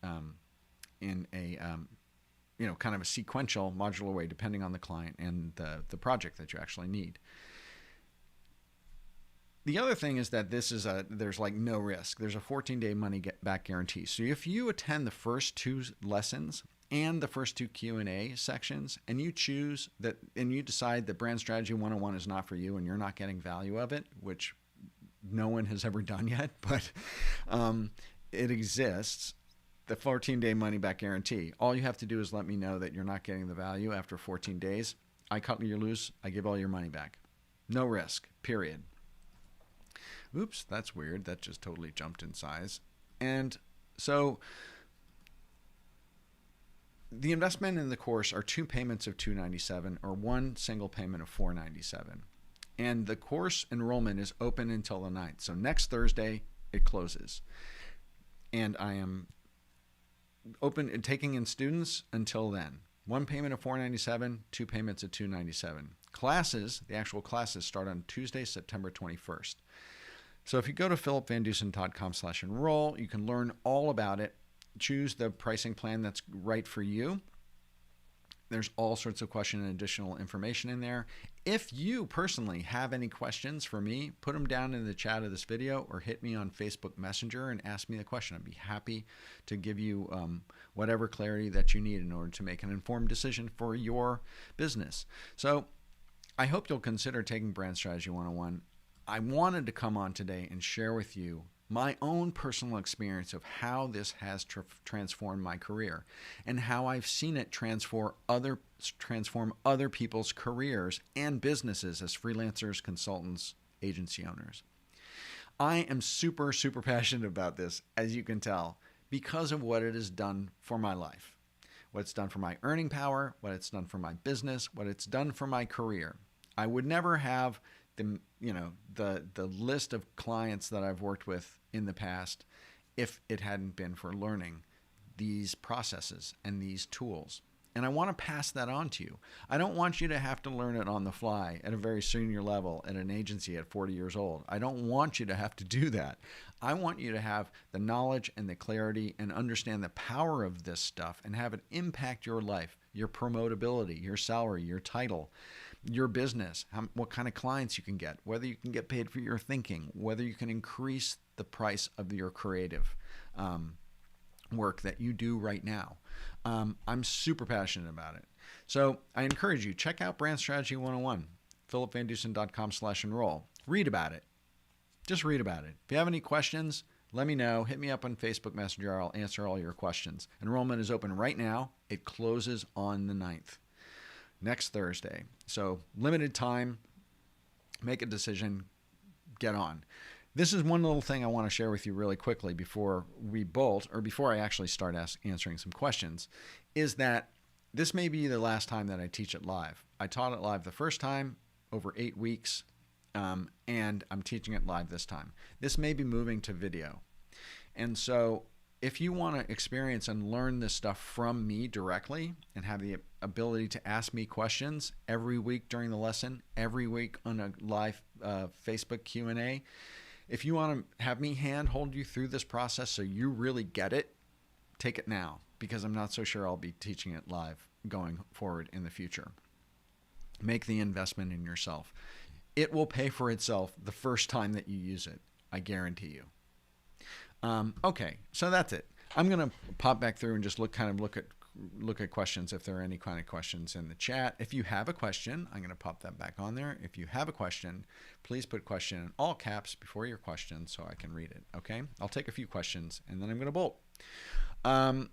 kind of a sequential modular way, depending on the client and the project that you actually need. The other thing is that there's like no risk. There's a 14-day money back guarantee. So if you attend the first 2 lessons and the first 2 Q&A sections, and you choose that, and you decide that Brand Strategy 101 is not for you and you're not getting value of it, which no one has ever done yet, but it exists, the 14-day money back guarantee. All you have to do is let me know that you're not getting the value after 14 days. I cut you loose. I give all your money back. No risk, period. Oops, that's weird. That just totally jumped in size. And so the investment in the course are 2 payments of $297 or 1 single payment of $497. And the course enrollment is open until the 9th. So next Thursday, it closes. And I am open and taking in students until then. 1 payment of $497, 2 payments of $297. Classes, the actual classes, start on Tuesday, September 21st. So if you go to philipvandusen.com/enroll, you can learn all about it. Choose the pricing plan that's right for you. There's all sorts of question and additional information in there. If you personally have any questions for me, put them down in the chat of this video or hit me on Facebook Messenger and ask me the question. I'd be happy to give you whatever clarity that you need in order to make an informed decision for your business. So I hope you'll consider taking Brand Strategy 101. I wanted to come on today and share with you my own personal experience of how this has transformed my career and how I've seen it transform other people's careers and businesses as freelancers, consultants, agency owners. I am super, super passionate about this, as you can tell, because of what it has done for my life, what it's done for my earning power, what it's done for my business, what it's done for my career. I would never have the list of clients that I've worked with in the past if it hadn't been for learning these processes and these tools. And I want to pass that on to you. I don't want you to have to learn it on the fly at a very senior level at an agency at 40 years old. I don't want you to have to do that. I want you to have the knowledge and the clarity and understand the power of this stuff and have it impact your life, your promotability, your salary, your title, your business, what kind of clients you can get, whether you can get paid for your thinking, whether you can increase the price of your creative work that you do right now. I'm super passionate about it. So I encourage you, check out Brand Strategy 101, philipvandusen.com/enroll. Read about it. Just read about it. If you have any questions, let me know. Hit me up on Facebook Messenger. I'll answer all your questions. Enrollment is open right now. It closes on the 9th. Next Thursday. So limited time, make a decision, get on. This is one little thing I want to share with you really quickly before we bolt, or before I actually start answering some questions, is that this may be the last time that I teach it live. I taught it live the first time over 8 weeks, and I'm teaching it live this time. This may be moving to video. And so if you want to experience and learn this stuff from me directly and have the ability to ask me questions every week during the lesson, every week on a live Facebook Q&A, if you want to have me hold you through this process so you really get it, take it now, because I'm not so sure I'll be teaching it live going forward in the future. Make the investment in yourself. It will pay for itself the first time that you use it, I guarantee you. Okay, so that's it. I'm going to pop back through and just look at questions if there are any kind of questions in the chat. If you have a question, I'm going to pop that back on there. If you have a question, please put question in all caps before your question so I can read it, okay? I'll take a few questions and then I'm going to bolt. All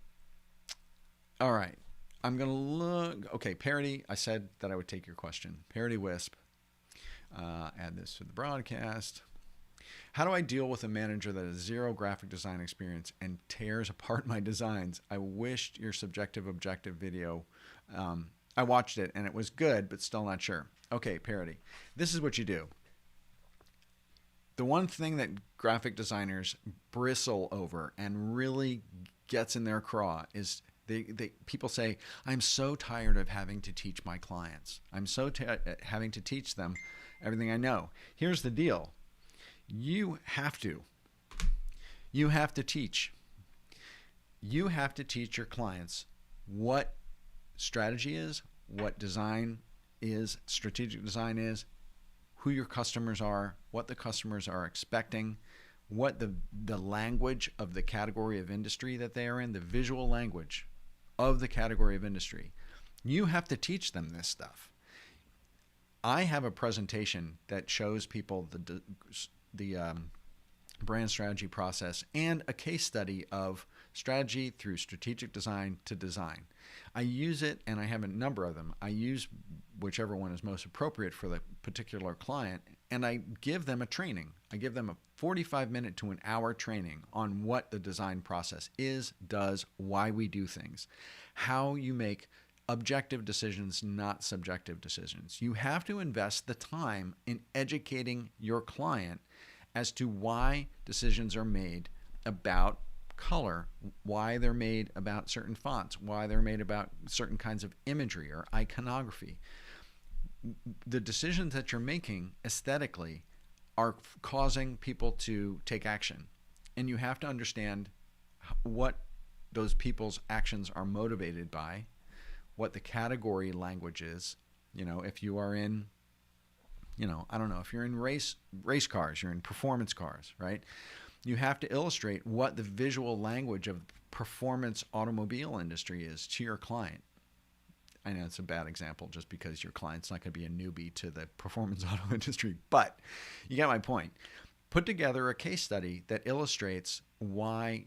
right, I'm going to look. Okay, Parody, I said that I would take your question. Parody Wisp, add this to the broadcast. How do I deal with a manager that has zero graphic design experience and tears apart my designs? I wished your subjective objective video. I watched it and it was good, but still not sure. Okay, Parody. This is what you do. The one thing that graphic designers bristle over and really gets in their craw is People say, I'm so tired of having to teach my clients. I'm so having to teach them everything I know. Here's the deal. You have to. You have to teach. You have to teach your clients what strategy is, what design is, strategic design is, who your customers are, what the customers are expecting, what the language of the category of industry that they are in, the visual language of the category of industry. You have to teach them this stuff. I have a presentation that shows people the brand strategy process and a case study of strategy through strategic design to design. I use it, and I have a number of them. I use whichever one is most appropriate for the particular client, and I give them a training. I give them a 45-minute to an hour training on what the design process is, does, why we do things, how you make objective decisions, not subjective decisions. You have to invest the time in educating your client as to why decisions are made about color, why they're made about certain fonts, why they're made about certain kinds of imagery or iconography. The decisions that you're making aesthetically are causing people to take action. And you have to understand what those people's actions are motivated by, what the category language is. You know, if you are in, I don't know, if you're in race cars, you're in performance cars, right? You have to illustrate what the visual language of the performance automobile industry is to your client. I know it's a bad example just because your client's not going to be a newbie to the performance auto industry, but you get my point. Put together a case study that illustrates what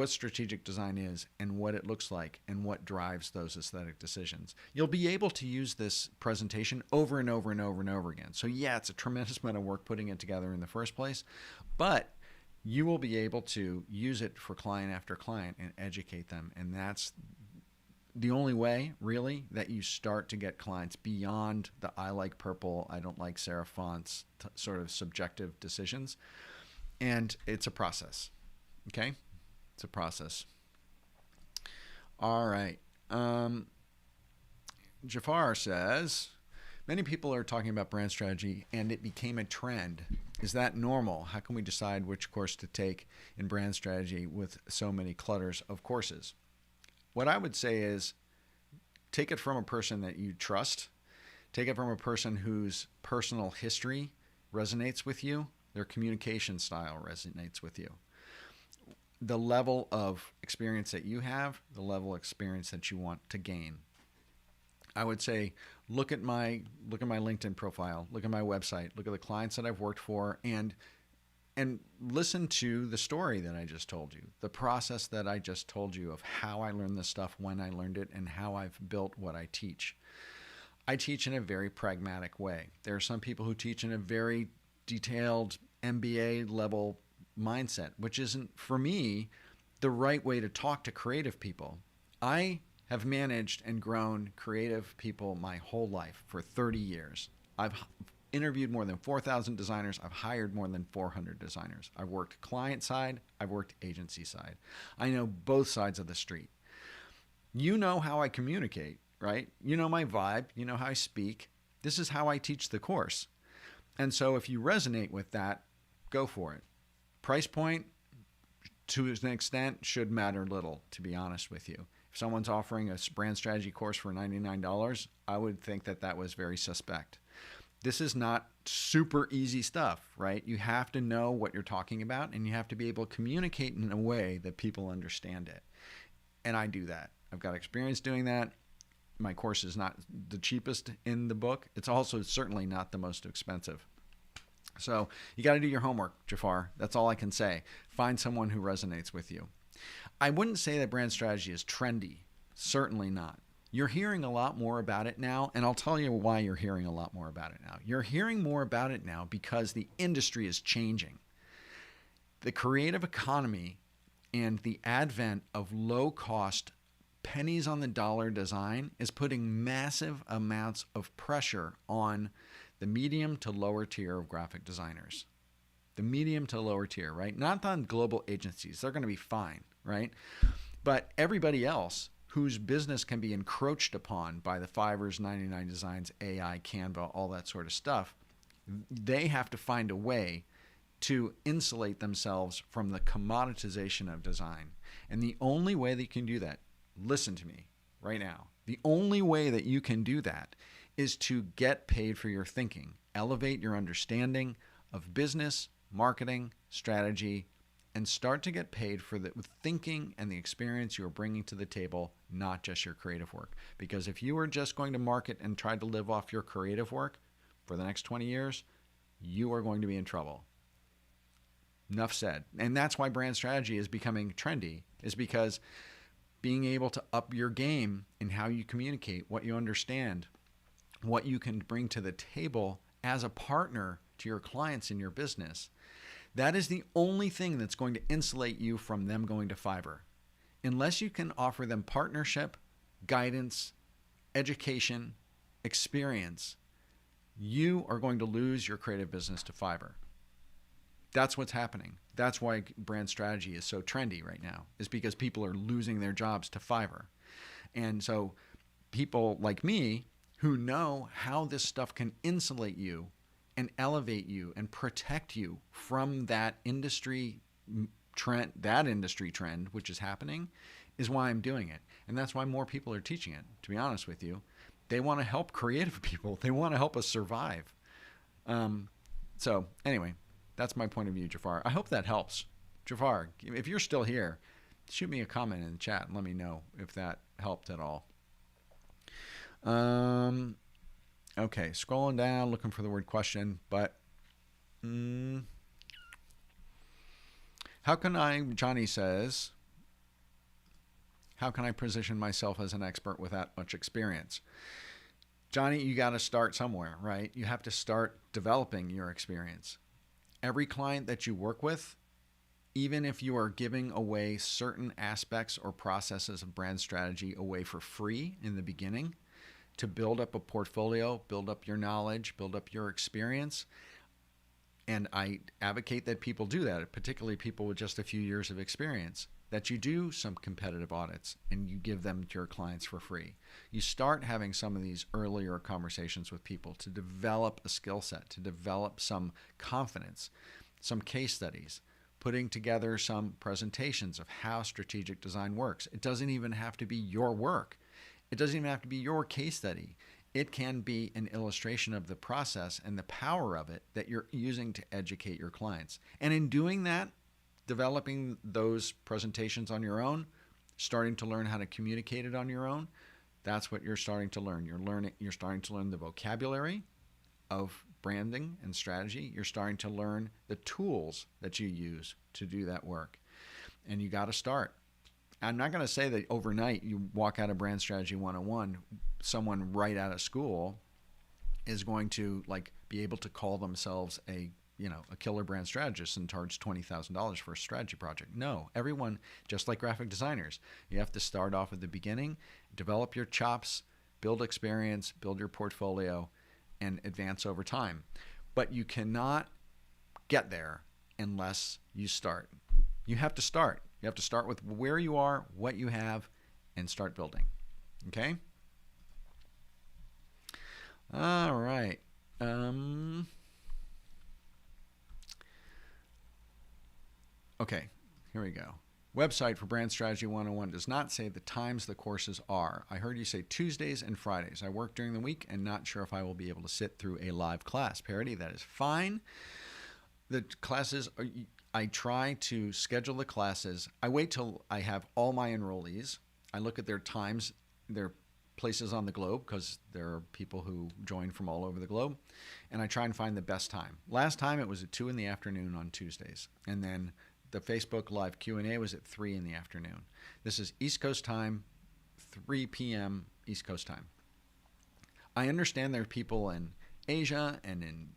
strategic design is and what it looks like and what drives those aesthetic decisions. You'll be able to use this presentation over and over and over and over again. So yeah, it's a tremendous amount of work putting it together in the first place, but you will be able to use it for client after client and educate them. And that's the only way, really, that you start to get clients beyond the I like purple, I don't like serif fonts sort of subjective decisions. And it's a process, okay? It's a process. All right. Jafar says, many people are talking about brand strategy and it became a trend. Is that normal? How can we decide which course to take in brand strategy with so many clutters of courses? What I would say is take it from a person that you trust. Take it from a person whose personal history resonates with you. Their communication style resonates with you. The level of experience that you have, the level of experience that you want to gain. I would say look at my LinkedIn profile, look at my website, look at the clients that I've worked for, and listen to the story that I just told you, the process that I just told you of how I learned this stuff, when I learned it, and how I've built what I teach. I teach in a very pragmatic way. There are some people who teach in a very detailed MBA level mindset, which isn't, for me, the right way to talk to creative people. I have managed and grown creative people my whole life for 30 years. I've interviewed more than 4,000 designers. I've hired more than 400 designers. I've worked client side. I've worked agency side. I know both sides of the street. You know how I communicate, right? You know my vibe. You know how I speak. This is how I teach the course. And so if you resonate with that, go for it. Price point, to an extent, should matter little, to be honest with you. If someone's offering a brand strategy course for $99, I would think that that was very suspect. This is not super easy stuff, right? You have to know what you're talking about, and you have to be able to communicate in a way that people understand it. And I do that. I've got experience doing that. My course is not the cheapest in the book. It's also certainly not the most expensive. So you got to do your homework, Jafar. That's all I can say. Find someone who resonates with you. I wouldn't say that brand strategy is trendy. Certainly not. You're hearing a lot more about it now, and I'll tell you why you're hearing a lot more about it now. You're hearing more about it now because the industry is changing. The creative economy and the advent of low-cost, pennies on the dollar design is putting massive amounts of pressure on the medium to lower tier of graphic designers. The medium to lower tier, right? Not on global agencies. They're going to be fine, right? But everybody else whose business can be encroached upon by the Fiverrs, 99 Designs, AI, Canva, all that sort of stuff, they have to find a way to insulate themselves from the commoditization of design. And the only way that you can do that, listen to me right now, the only way that you can do that is to get paid for your thinking, elevate your understanding of business, marketing, strategy, and start to get paid for the thinking and the experience you are bringing to the table, not just your creative work. Because if you are just going to market and try to live off your creative work for the next 20 years, you are going to be in trouble. Enough said. And that's why brand strategy is becoming trendy, is because being able to up your game in how you communicate, what you understand, what you can bring to the table as a partner to your clients in your business, that is the only thing that's going to insulate you from them going to Fiverr. Unless you can offer them partnership, guidance, education, experience, you are going to lose your creative business to Fiverr. That's what's happening. That's why brand strategy is so trendy right now, is because people are losing their jobs to Fiverr. And so people like me who know how this stuff can insulate you and elevate you and protect you from that industry trend, which is happening, is why I'm doing it. And that's why more people are teaching it, to be honest with you. They want to help creative people. They want to help us survive. So anyway, that's my point of view, Jafar. I hope that helps. Jafar, if you're still here, shoot me a comment in the chat and let me know if that helped at all. Okay, scrolling down, looking for the word question, but how can I, Johnny says, how can I position myself as an expert with that much experience? Johnny, you got to start somewhere, right? You have to start developing your experience. Every client that you work with, even if you are giving away certain aspects or processes of brand strategy away for free in the beginning to build up a portfolio, build up your knowledge, build up your experience, and I advocate that people do that, particularly people with just a few years of experience, that you do some competitive audits and you give them to your clients for free. You start having some of these earlier conversations with people to develop a skill set, to develop some confidence, some case studies, putting together some presentations of how strategic design works. It doesn't even have to be your work. It doesn't even have to be your case study. It can be an illustration of the process and the power of it that you're using to educate your clients. And in doing that, developing those presentations on your own, starting to learn how to communicate it on your own, that's what you're starting to learn. You're starting to learn the vocabulary of branding and strategy. You're starting to learn the tools that you use to do that work. And you got to start. I'm not going to say that overnight you walk out of Brand Strategy 101, someone right out of school is going to be able to call themselves a killer brand strategist and charge $20,000 for a strategy project. No, everyone, just like graphic designers, you have to start off at the beginning, develop your chops, build experience, build your portfolio, and advance over time. But you cannot get there unless you start. You have to start. You have to start with where you are, what you have, and start building. Okay? All right. Okay, here we go. Website for Brand Strategy 101 does not say the times the courses are. I heard you say Tuesdays and Fridays. I work during the week and not sure if I will be able to sit through a live class. Parody, that is fine. The classes, I try to schedule the classes. I wait till I have all my enrollees. I look at their times, their places on the globe, because there are people who join from all over the globe, and I try and find the best time. Last time it was at 2 in the afternoon on Tuesdays, and then the Facebook Live Q&A was at 3 in the afternoon. This is East Coast time, 3 p.m. East Coast time. I understand there are people in Asia and in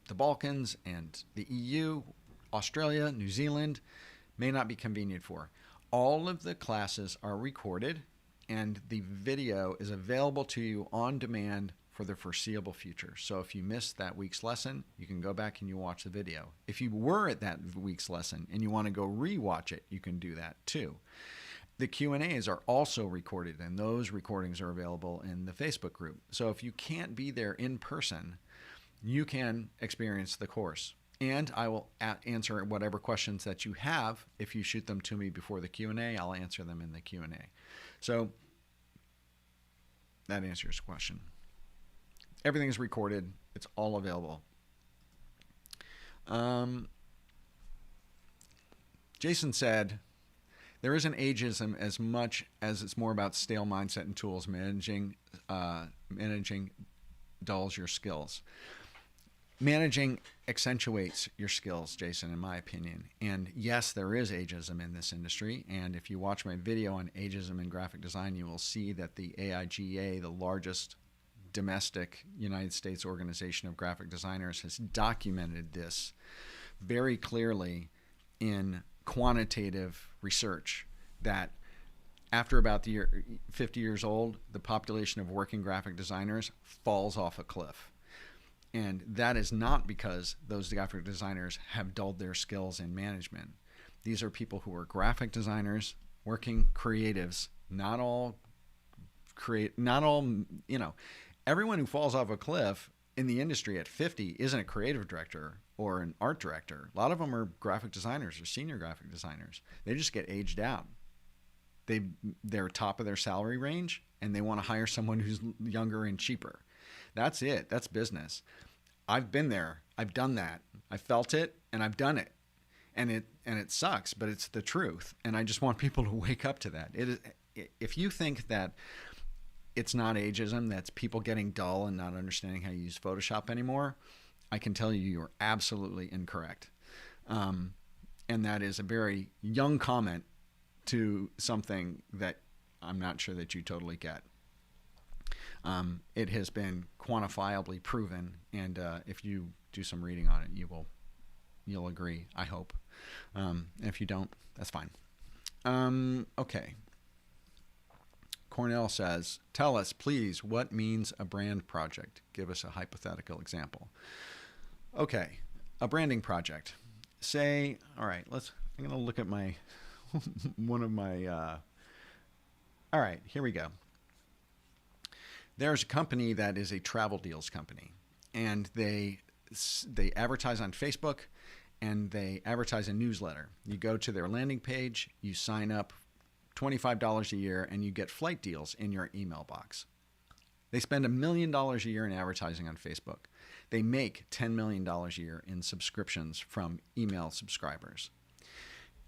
the Balkans and the EU, Australia, New Zealand, may not be convenient for. All of the classes are recorded and the video is available to you on demand for the foreseeable future. So if you missed that week's lesson, you can go back and you watch the video. If you were at that week's lesson and you want to go rewatch it, you can do that too. the Q&As are also recorded, and those recordings are available in the Facebook group. So if you can't be there in person, you can experience the course. And I will answer whatever questions that you have. If you shoot them to me before the Q&A, I'll answer them in the Q&A. So that answers your question. Everything is recorded. It's all available. Jason said, there isn't ageism as much as it's more about stale mindset and tools. Managing dulls your skills. Managing accentuates your skills, Jason, in my opinion. And yes, there is ageism in this industry. And if you watch my video on ageism in graphic design, you will see that the AIGA, the largest domestic United States organization of graphic designers, has documented this very clearly in quantitative research, that after about the year 50 years old, the population of working graphic designers falls off a cliff. And that is not because those graphic designers have dulled their skills in management. These are people who are graphic designers, working creatives, not all, everyone who falls off a cliff in the industry at 50 isn't a creative director or an art director. A lot of them are graphic designers or senior graphic designers. They just get aged out. They're top of their salary range, and they want to hire someone who's younger and cheaper. That's it. That's business. I've been there. I've done that. I felt it, and I've done it. And it sucks, but it's the truth. And I just want people to wake up to that. If you think that it's not ageism, that's people getting dull and not understanding how to use Photoshop anymore, I can tell you you're absolutely incorrect. And that is a very young comment to something that I'm not sure that you totally get. It has been quantifiably proven, and if you do some reading on it, you'll agree, I hope. And if you don't, that's fine. Okay. Cornell says, tell us, please, what means a brand project? Give us a hypothetical example. Okay, a branding project. Say, all right, I'm going to look at my, all right, here we go. There's a company that is a travel deals company, and they advertise on Facebook, and they advertise a newsletter. You go to their landing page, you sign up $25 a year, and you get flight deals in your email box. They spend $1 million a year in advertising on Facebook. They make $10 million a year in subscriptions from email subscribers.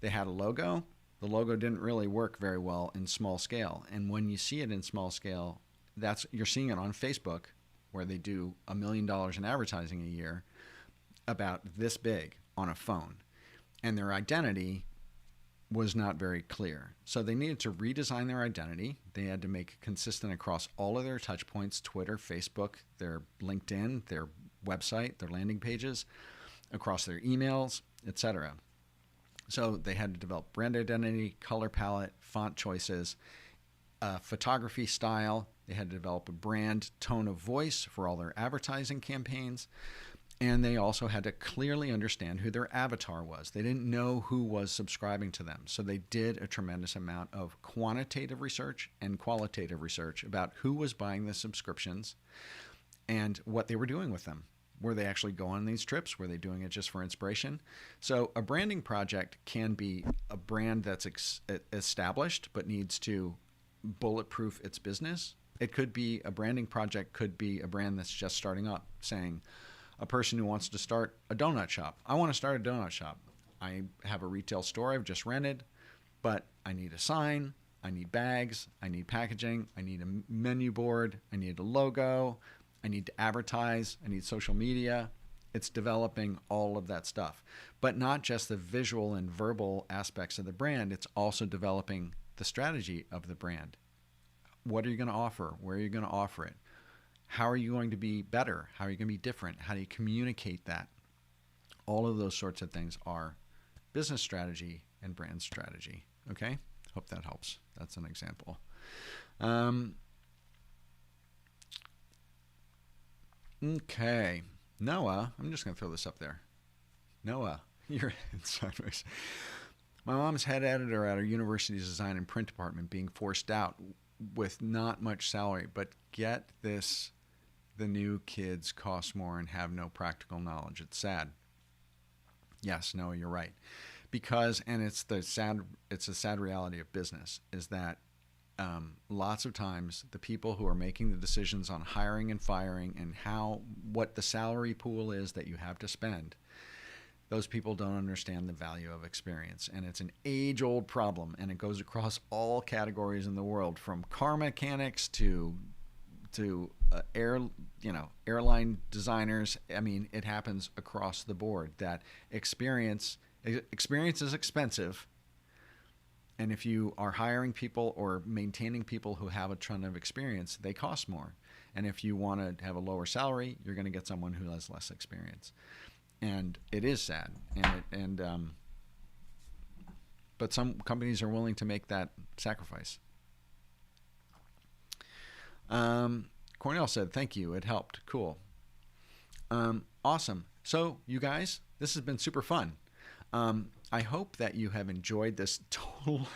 They had a logo. The logo didn't really work very well in small scale. And when you see it in small scale, you're seeing it on Facebook, where they do $1 million in advertising a year, about this big on a phone. And their identity was not very clear. So they needed to redesign their identity. They had to make it consistent across all of their touch points, Twitter, Facebook, their LinkedIn, their website, their landing pages, across their emails, etc. So they had to develop brand identity, color palette, font choices, photography style. They had to develop a brand tone of voice for all their advertising campaigns. And they also had to clearly understand who their avatar was. They didn't know who was subscribing to them. So they did a tremendous amount of quantitative research and qualitative research about who was buying the subscriptions and what they were doing with them. Were they actually going on these trips? Were they doing it just for inspiration? So a branding project can be a brand that's established but needs to bulletproof its business. It could be a branding project, could be a brand that's just starting up, saying, a person who wants to start a donut shop. I want to start a donut shop. I have a retail store I've just rented, but I need a sign, I need bags, I need packaging, I need a menu board, I need a logo, I need to advertise, I need social media. It's developing all of that stuff. But not just the visual and verbal aspects of the brand, it's also developing the strategy of the brand. What are you going to offer? Where are you going to offer it? How are you going to be better? How are you going to be different? How do you communicate that? All of those sorts of things are business strategy and brand strategy. Okay? Hope that helps. That's an example. Okay. Noah, I'm just going to throw this up there. Noah, you're sideways. My mom's head editor at our university's design and print department being forced out with not much salary, but get this, the new kids cost more and have no practical knowledge. It's sad. Yes, no, you're right. Because, and it's a sad reality of business, is that lots of times the people who are making the decisions on hiring and firing and what the salary pool is that you have to spend, those people don't understand the value of experience. And it's an age-old problem, and it goes across all categories in the world, from car mechanics to airline designers. I mean, it happens across the board that experience is expensive. And if you are hiring people or maintaining people who have a ton of experience, they cost more. And if you want to have a lower salary, you're going to get someone who has less experience. And it is sad. But some companies are willing to make that sacrifice. Cornell said, "Thank you. It helped." Cool. Awesome. So, you guys, this has been super fun. I hope that you have enjoyed this total,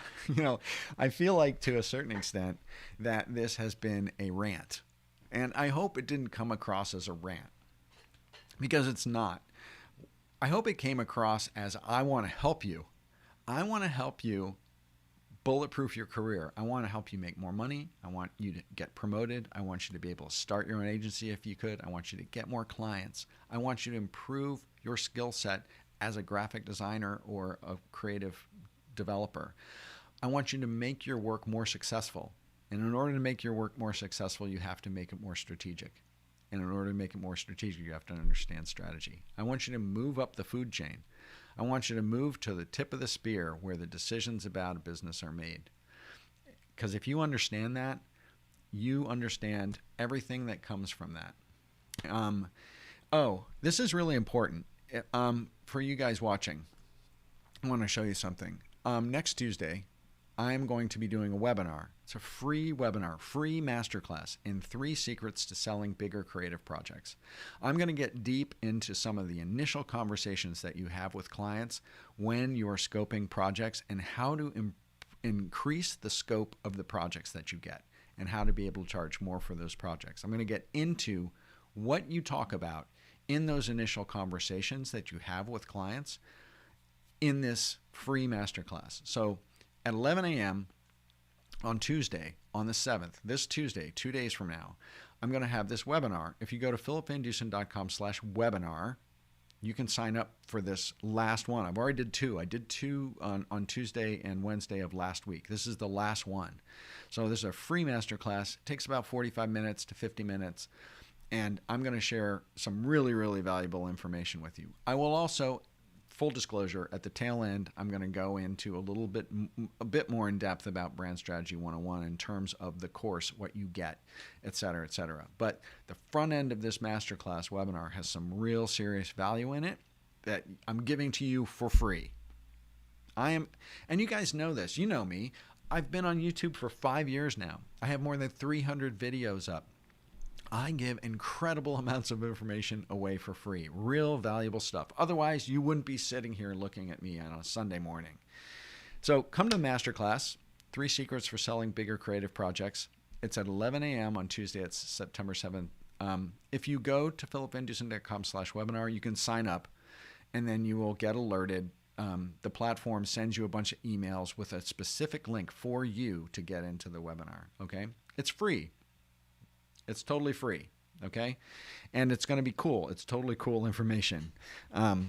I feel like to a certain extent that this has been a rant. And I hope it didn't come across as a rant, because it's not. I hope it came across as, I want to help you. I want to help you bulletproof your career. I want to help you make more money. I want you to get promoted. I want you to be able to start your own agency if you could. I want you to get more clients. I want you to improve your skill set as a graphic designer or a creative developer. I want you to make your work more successful. And in order to make your work more successful, you have to make it more strategic. And in order to make it more strategic, you have to understand strategy. I want you to move up the food chain. I want you to move to the tip of the spear where the decisions about a business are made. Because if you understand that, you understand everything that comes from that. This is really important. For you guys watching, I want to show you something. Next Tuesday, I'm going to be doing a webinar. It's a free webinar, free masterclass in 3 secrets to selling bigger creative projects. I'm going to get deep into some of the initial conversations that you have with clients when you're scoping projects, and how to increase the scope of the projects that you get, and how to be able to charge more for those projects. I'm going to get into what you talk about in those initial conversations that you have with clients in this free masterclass. So at 11 a.m. on Tuesday, on the 7th, this Tuesday, 2 days from now, I'm going to have this webinar. If you go to philipvandusen.com/webinar, you can sign up for this last one. I've already did 2. I did 2 on Tuesday and Wednesday of last week. This is the last one. So this is a free masterclass. It takes about 45 minutes to 50 minutes. And I'm going to share some really, really valuable information with you. I will also, full disclosure, at the tail end, I'm going to go into a bit more in depth about Brand Strategy 101 in terms of the course, what you get, et cetera, et cetera. But the front end of this masterclass webinar has some real serious value in it that I'm giving to you for free. And you guys know this. You know me. I've been on YouTube for 5 years now. I have more than 300 videos up. I give incredible amounts of information away for free, real valuable stuff. Otherwise, you wouldn't be sitting here looking at me on a Sunday morning. So come to the masterclass, 3 Secrets for Selling Bigger Creative Projects. It's at 11 a.m. on Tuesday. It's September 7th. If you go to philipvandusen.com/webinar, you can sign up, and then you will get alerted. The platform sends you a bunch of emails with a specific link for you to get into the webinar. Okay? It's free. It's totally free, okay? And it's going to be cool. It's totally cool information. I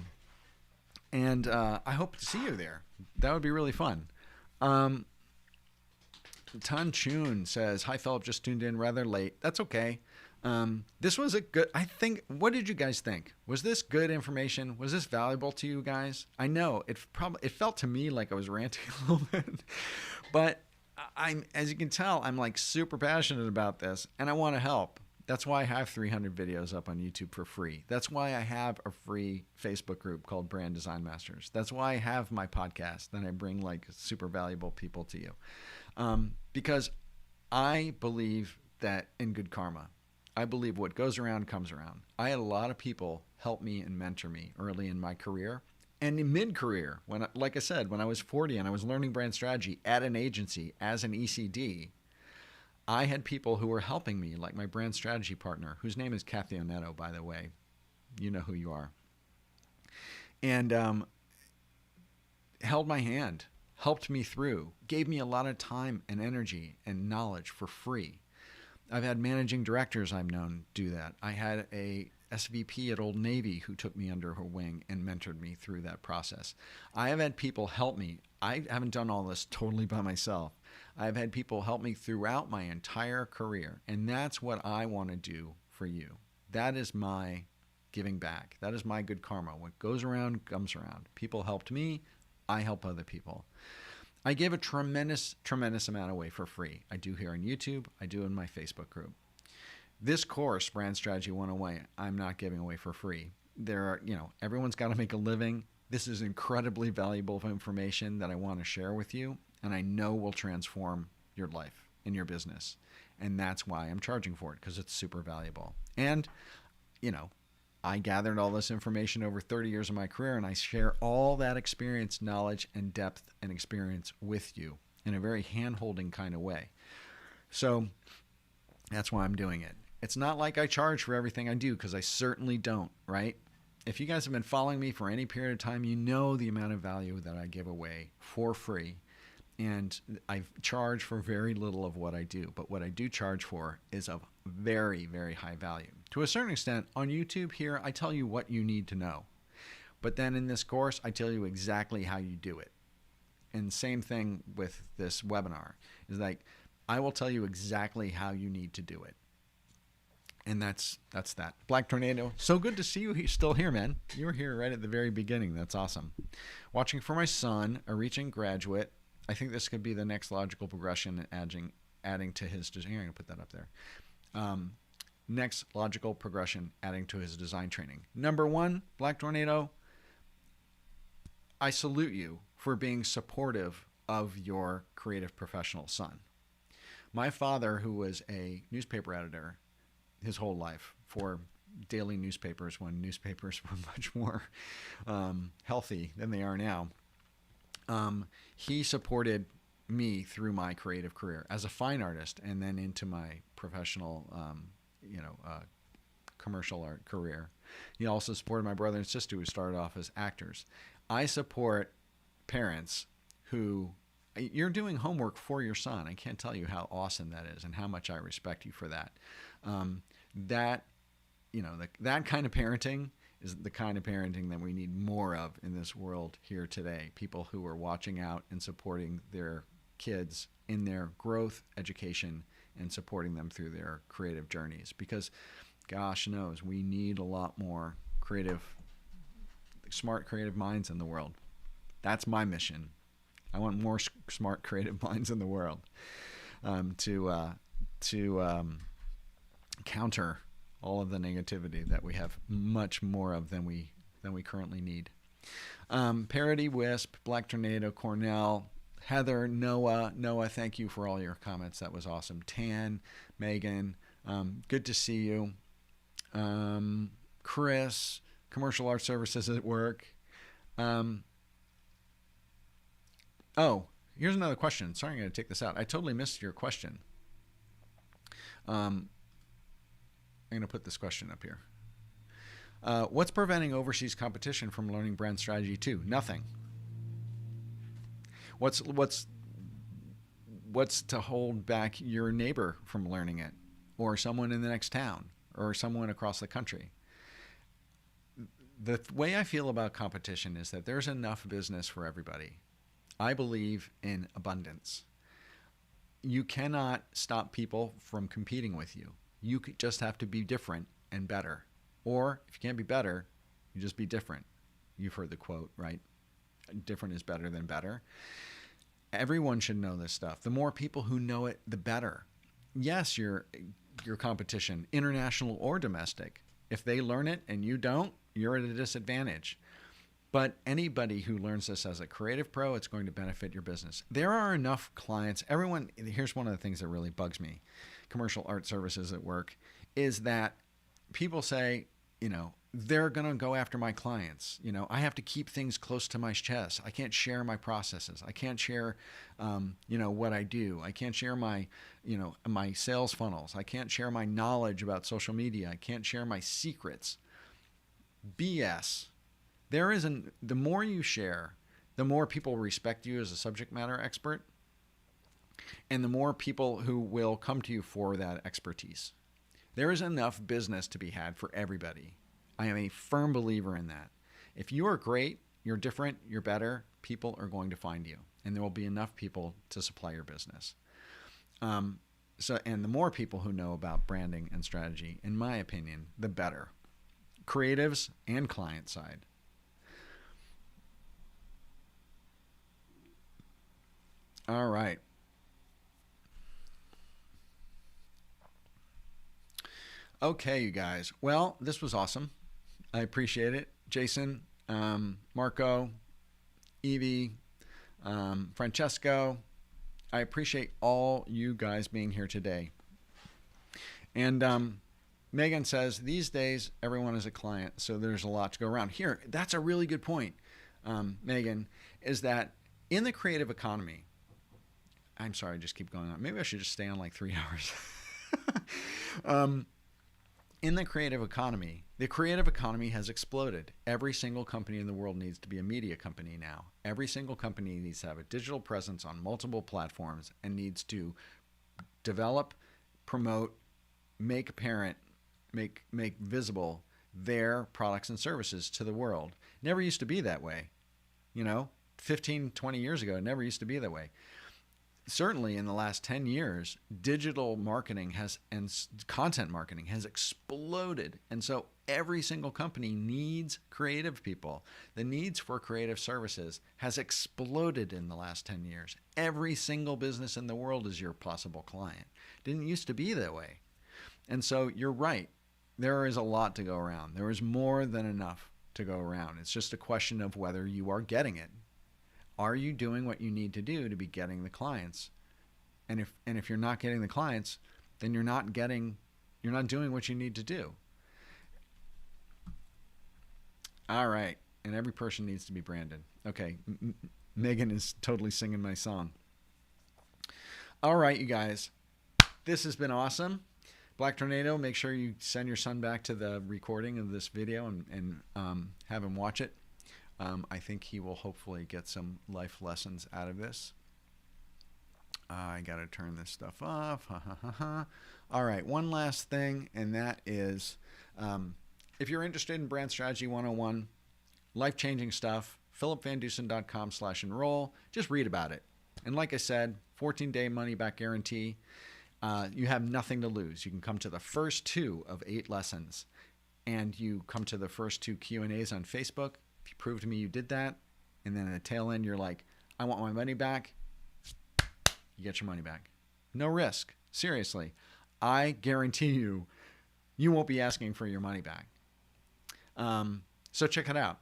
hope to see you there. That would be really fun. Tan Chun says, "Hi, Philip, just tuned in rather late." That's okay. This was what did you guys think? Was this good information? Was this valuable to you guys? I know it felt to me like I was ranting a little bit, but as you can tell, I'm like super passionate about this, and I want to help. That's why I have 300 videos up on YouTube for free. That's why I have a free Facebook group called Brand Design Masters. That's why I have my podcast, and I bring like super valuable people to you. Because I believe that in good karma. I believe what goes around comes around. I had a lot of people help me and mentor me early in my career, And in mid-career, like I said, when I was 40 and I was learning brand strategy at an agency as an ECD, I had people who were helping me, like my brand strategy partner, whose name is Kathy Onetto, by the way. You know who you are. And held my hand, helped me through, gave me a lot of time and energy and knowledge for free. I've had managing directors I've known do that. I had a SVP at Old Navy who took me under her wing and mentored me through that process. I have had people help me. I haven't done all this totally by myself. I've had people help me throughout my entire career, and that's what I want to do for you. That is my giving back. That is my good karma. What goes around comes around. People helped me. I help other people. I give a tremendous, tremendous amount away for free. I do here on YouTube. I do in my Facebook group. This course, Brand Strategy 101, I'm not giving away for free. Everyone's got to make a living. This is incredibly valuable information that I want to share with you, and I know will transform your life and your business. And that's why I'm charging for it, because it's super valuable. And, I gathered all this information over 30 years of my career, and I share all that experience, knowledge, and depth and experience with you in a very hand-holding kind of way. So that's why I'm doing it. It's not like I charge for everything I do, because I certainly don't, right? If you guys have been following me for any period of time, you know the amount of value that I give away for free. And I charge for very little of what I do. But what I do charge for is of very, very high value. To a certain extent, on YouTube here, I tell you what you need to know. But then in this course, I tell you exactly how you do it. And same thing with this webinar. Is like, I will tell you exactly how you need to do it. And that's that. Black Tornado, so good to see you. He's still here, man. You were here right at the very beginning. That's awesome. Watching for my son, a recent graduate. I think this could be the next logical progression, adding to his design. I'm going to put that up there. Next logical progression, adding to his design training. Number one, Black Tornado, I salute you for being supportive of your creative professional son. My father, who was a newspaper editor his whole life for daily newspapers when newspapers were much more healthy than they are now, he supported me through my creative career as a fine artist and then into my professional, commercial art career. He also supported my brother and sister who started off as actors. I support parents who, you're doing homework for your son. I can't tell you how awesome that is and how much I respect you for that. That kind of parenting is the kind of parenting that we need more of in this world here today. People who are watching out and supporting their kids in their growth, education, and supporting them through their creative journeys. Because gosh knows, we need a lot more smart creative minds in the world. That's my mission. I want more smart creative minds in the world to counter all of the negativity that we have much more of than we currently need. Parody, Wisp, Black Tornado, Cornell, Heather, Noah, thank you for all your comments. That was awesome. Tan, Megan, good to see you. Chris, Commercial Art Services at Work. Oh, here's another question. Sorry, I'm going to take this out. I totally missed your question. I'm going to put this question up here. What's preventing overseas competition from learning brand strategy 2? Nothing. What's to hold back your neighbor from learning it, or someone in the next town, or someone across the country? The way I feel about competition is that there's enough business for everybody. I believe in abundance. You cannot stop people from competing with you. You just have to be different and better. Or if you can't be better, you just be different. You've heard the quote, right? Different is better than better. Everyone should know this stuff. The more people who know it, the better. Yes, your competition, international or domestic, if they learn it and you don't, you're at a disadvantage. But anybody who learns this as a creative pro, it's going to benefit your business. There are enough clients. Here's one of the things that really bugs me. Commercial Art Services at Work is that people say, they're going to go after my clients. I have to keep things close to my chest. I can't share my processes. I can't share, what I do. I can't share my sales funnels. I can't share my knowledge about social media. I can't share my secrets. BS. The more you share, the more people respect you as a subject matter expert, and the more people who will come to you for that expertise. There is enough business to be had for everybody. I am a firm believer in that. If you are great, you're different, you're better, people are going to find you, and there will be enough people to supply your business. And the more people who know about branding and strategy, in my opinion, the better. Creatives and client side. All right. Okay, you guys. Well, this was awesome. I appreciate it. Jason, Marco, Evie, Francesco, I appreciate all you guys being here today. And Megan says, these days, everyone is a client, so there's a lot to go around. Here, that's a really good point, Megan, is that in the creative economy, I'm sorry, I just keep going on. Maybe I should just stay on like 3 hours. In the creative economy has exploded. Every single company in the world needs to be a media company now. Every single company needs to have a digital presence on multiple platforms and needs to develop, promote, make apparent, make visible their products and services to the world. Never used to be that way. 15, 20 years ago, it never used to be that way. Certainly in the last 10 years, digital marketing and content marketing has exploded. And so every single company needs creative people. The needs for creative services has exploded in the last 10 years. Every single business in the world is your possible client. Didn't used to be that way. And so you're right. There is a lot to go around. There is more than enough to go around. It's just a question of whether you are getting it. Are you doing what you need to do to be getting the clients? And if you're not getting the clients, then you're not doing what you need to do. All right. And every person needs to be branded. Okay. Megan is totally singing my song. All right, you guys. This has been awesome. Black Tornado, make sure you send your son back to the recording of this video and have him watch it. I think he will hopefully get some life lessons out of this. I got to turn this stuff off. All right, one last thing, and that is if you're interested in Brand Strategy 101, life-changing stuff, philipvandusen.com/enroll. Just read about it. And like I said, 14-day money-back guarantee. You have nothing to lose. You can come to the first 2 of 8 lessons, and you come to the first 2 Q&As on Facebook. If you prove to me you did that, and then at the tail end you're like, I want my money back, you get your money back. No risk. Seriously. I guarantee you, you won't be asking for your money back. So check it out.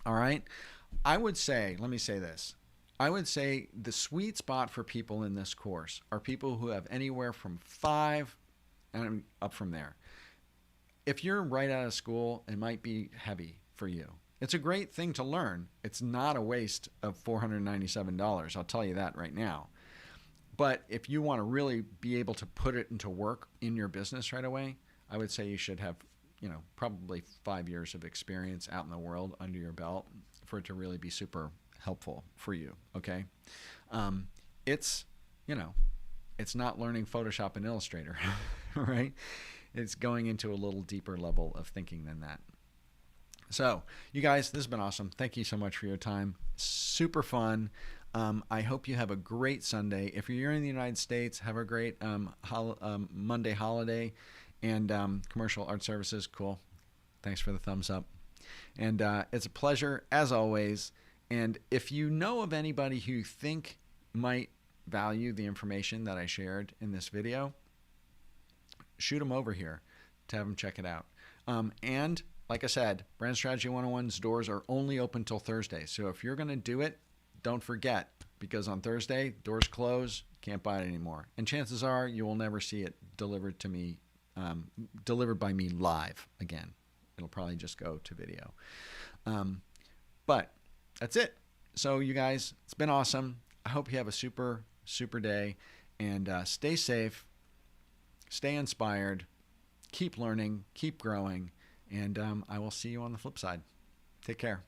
All right? I would say, let me say this. I would say the sweet spot for people in this course are people who have anywhere from 5 and up from there. If you're right out of school, it might be heavy for you. It's a great thing to learn. It's not a waste of $497. I'll tell you that right now. But if you want to really be able to put it into work in your business right away, I would say you should have, probably 5 years of experience out in the world under your belt for it to really be super helpful for you. Okay. It's not learning Photoshop and Illustrator, right? It's going into a little deeper level of thinking than that. So, you guys, this has been awesome. Thank you so much for your time. Super fun. I hope you have a great Sunday. If you're in the United States, have a great Monday holiday. And commercial art services, cool. Thanks for the thumbs up. And it's a pleasure, as always. And if you know of anybody who you think might value the information that I shared in this video, shoot them over here to have them check it out. And like I said, Brand Strategy 101's doors are only open till Thursday. So if you're going to do it, don't forget, because on Thursday, doors close, can't buy it anymore. And chances are you will never see it delivered by me live again. It'll probably just go to video. But that's it. So you guys, it's been awesome. I hope you have a super, super day, and stay safe, stay inspired, keep learning, keep growing, and I will see you on the flip side. Take care.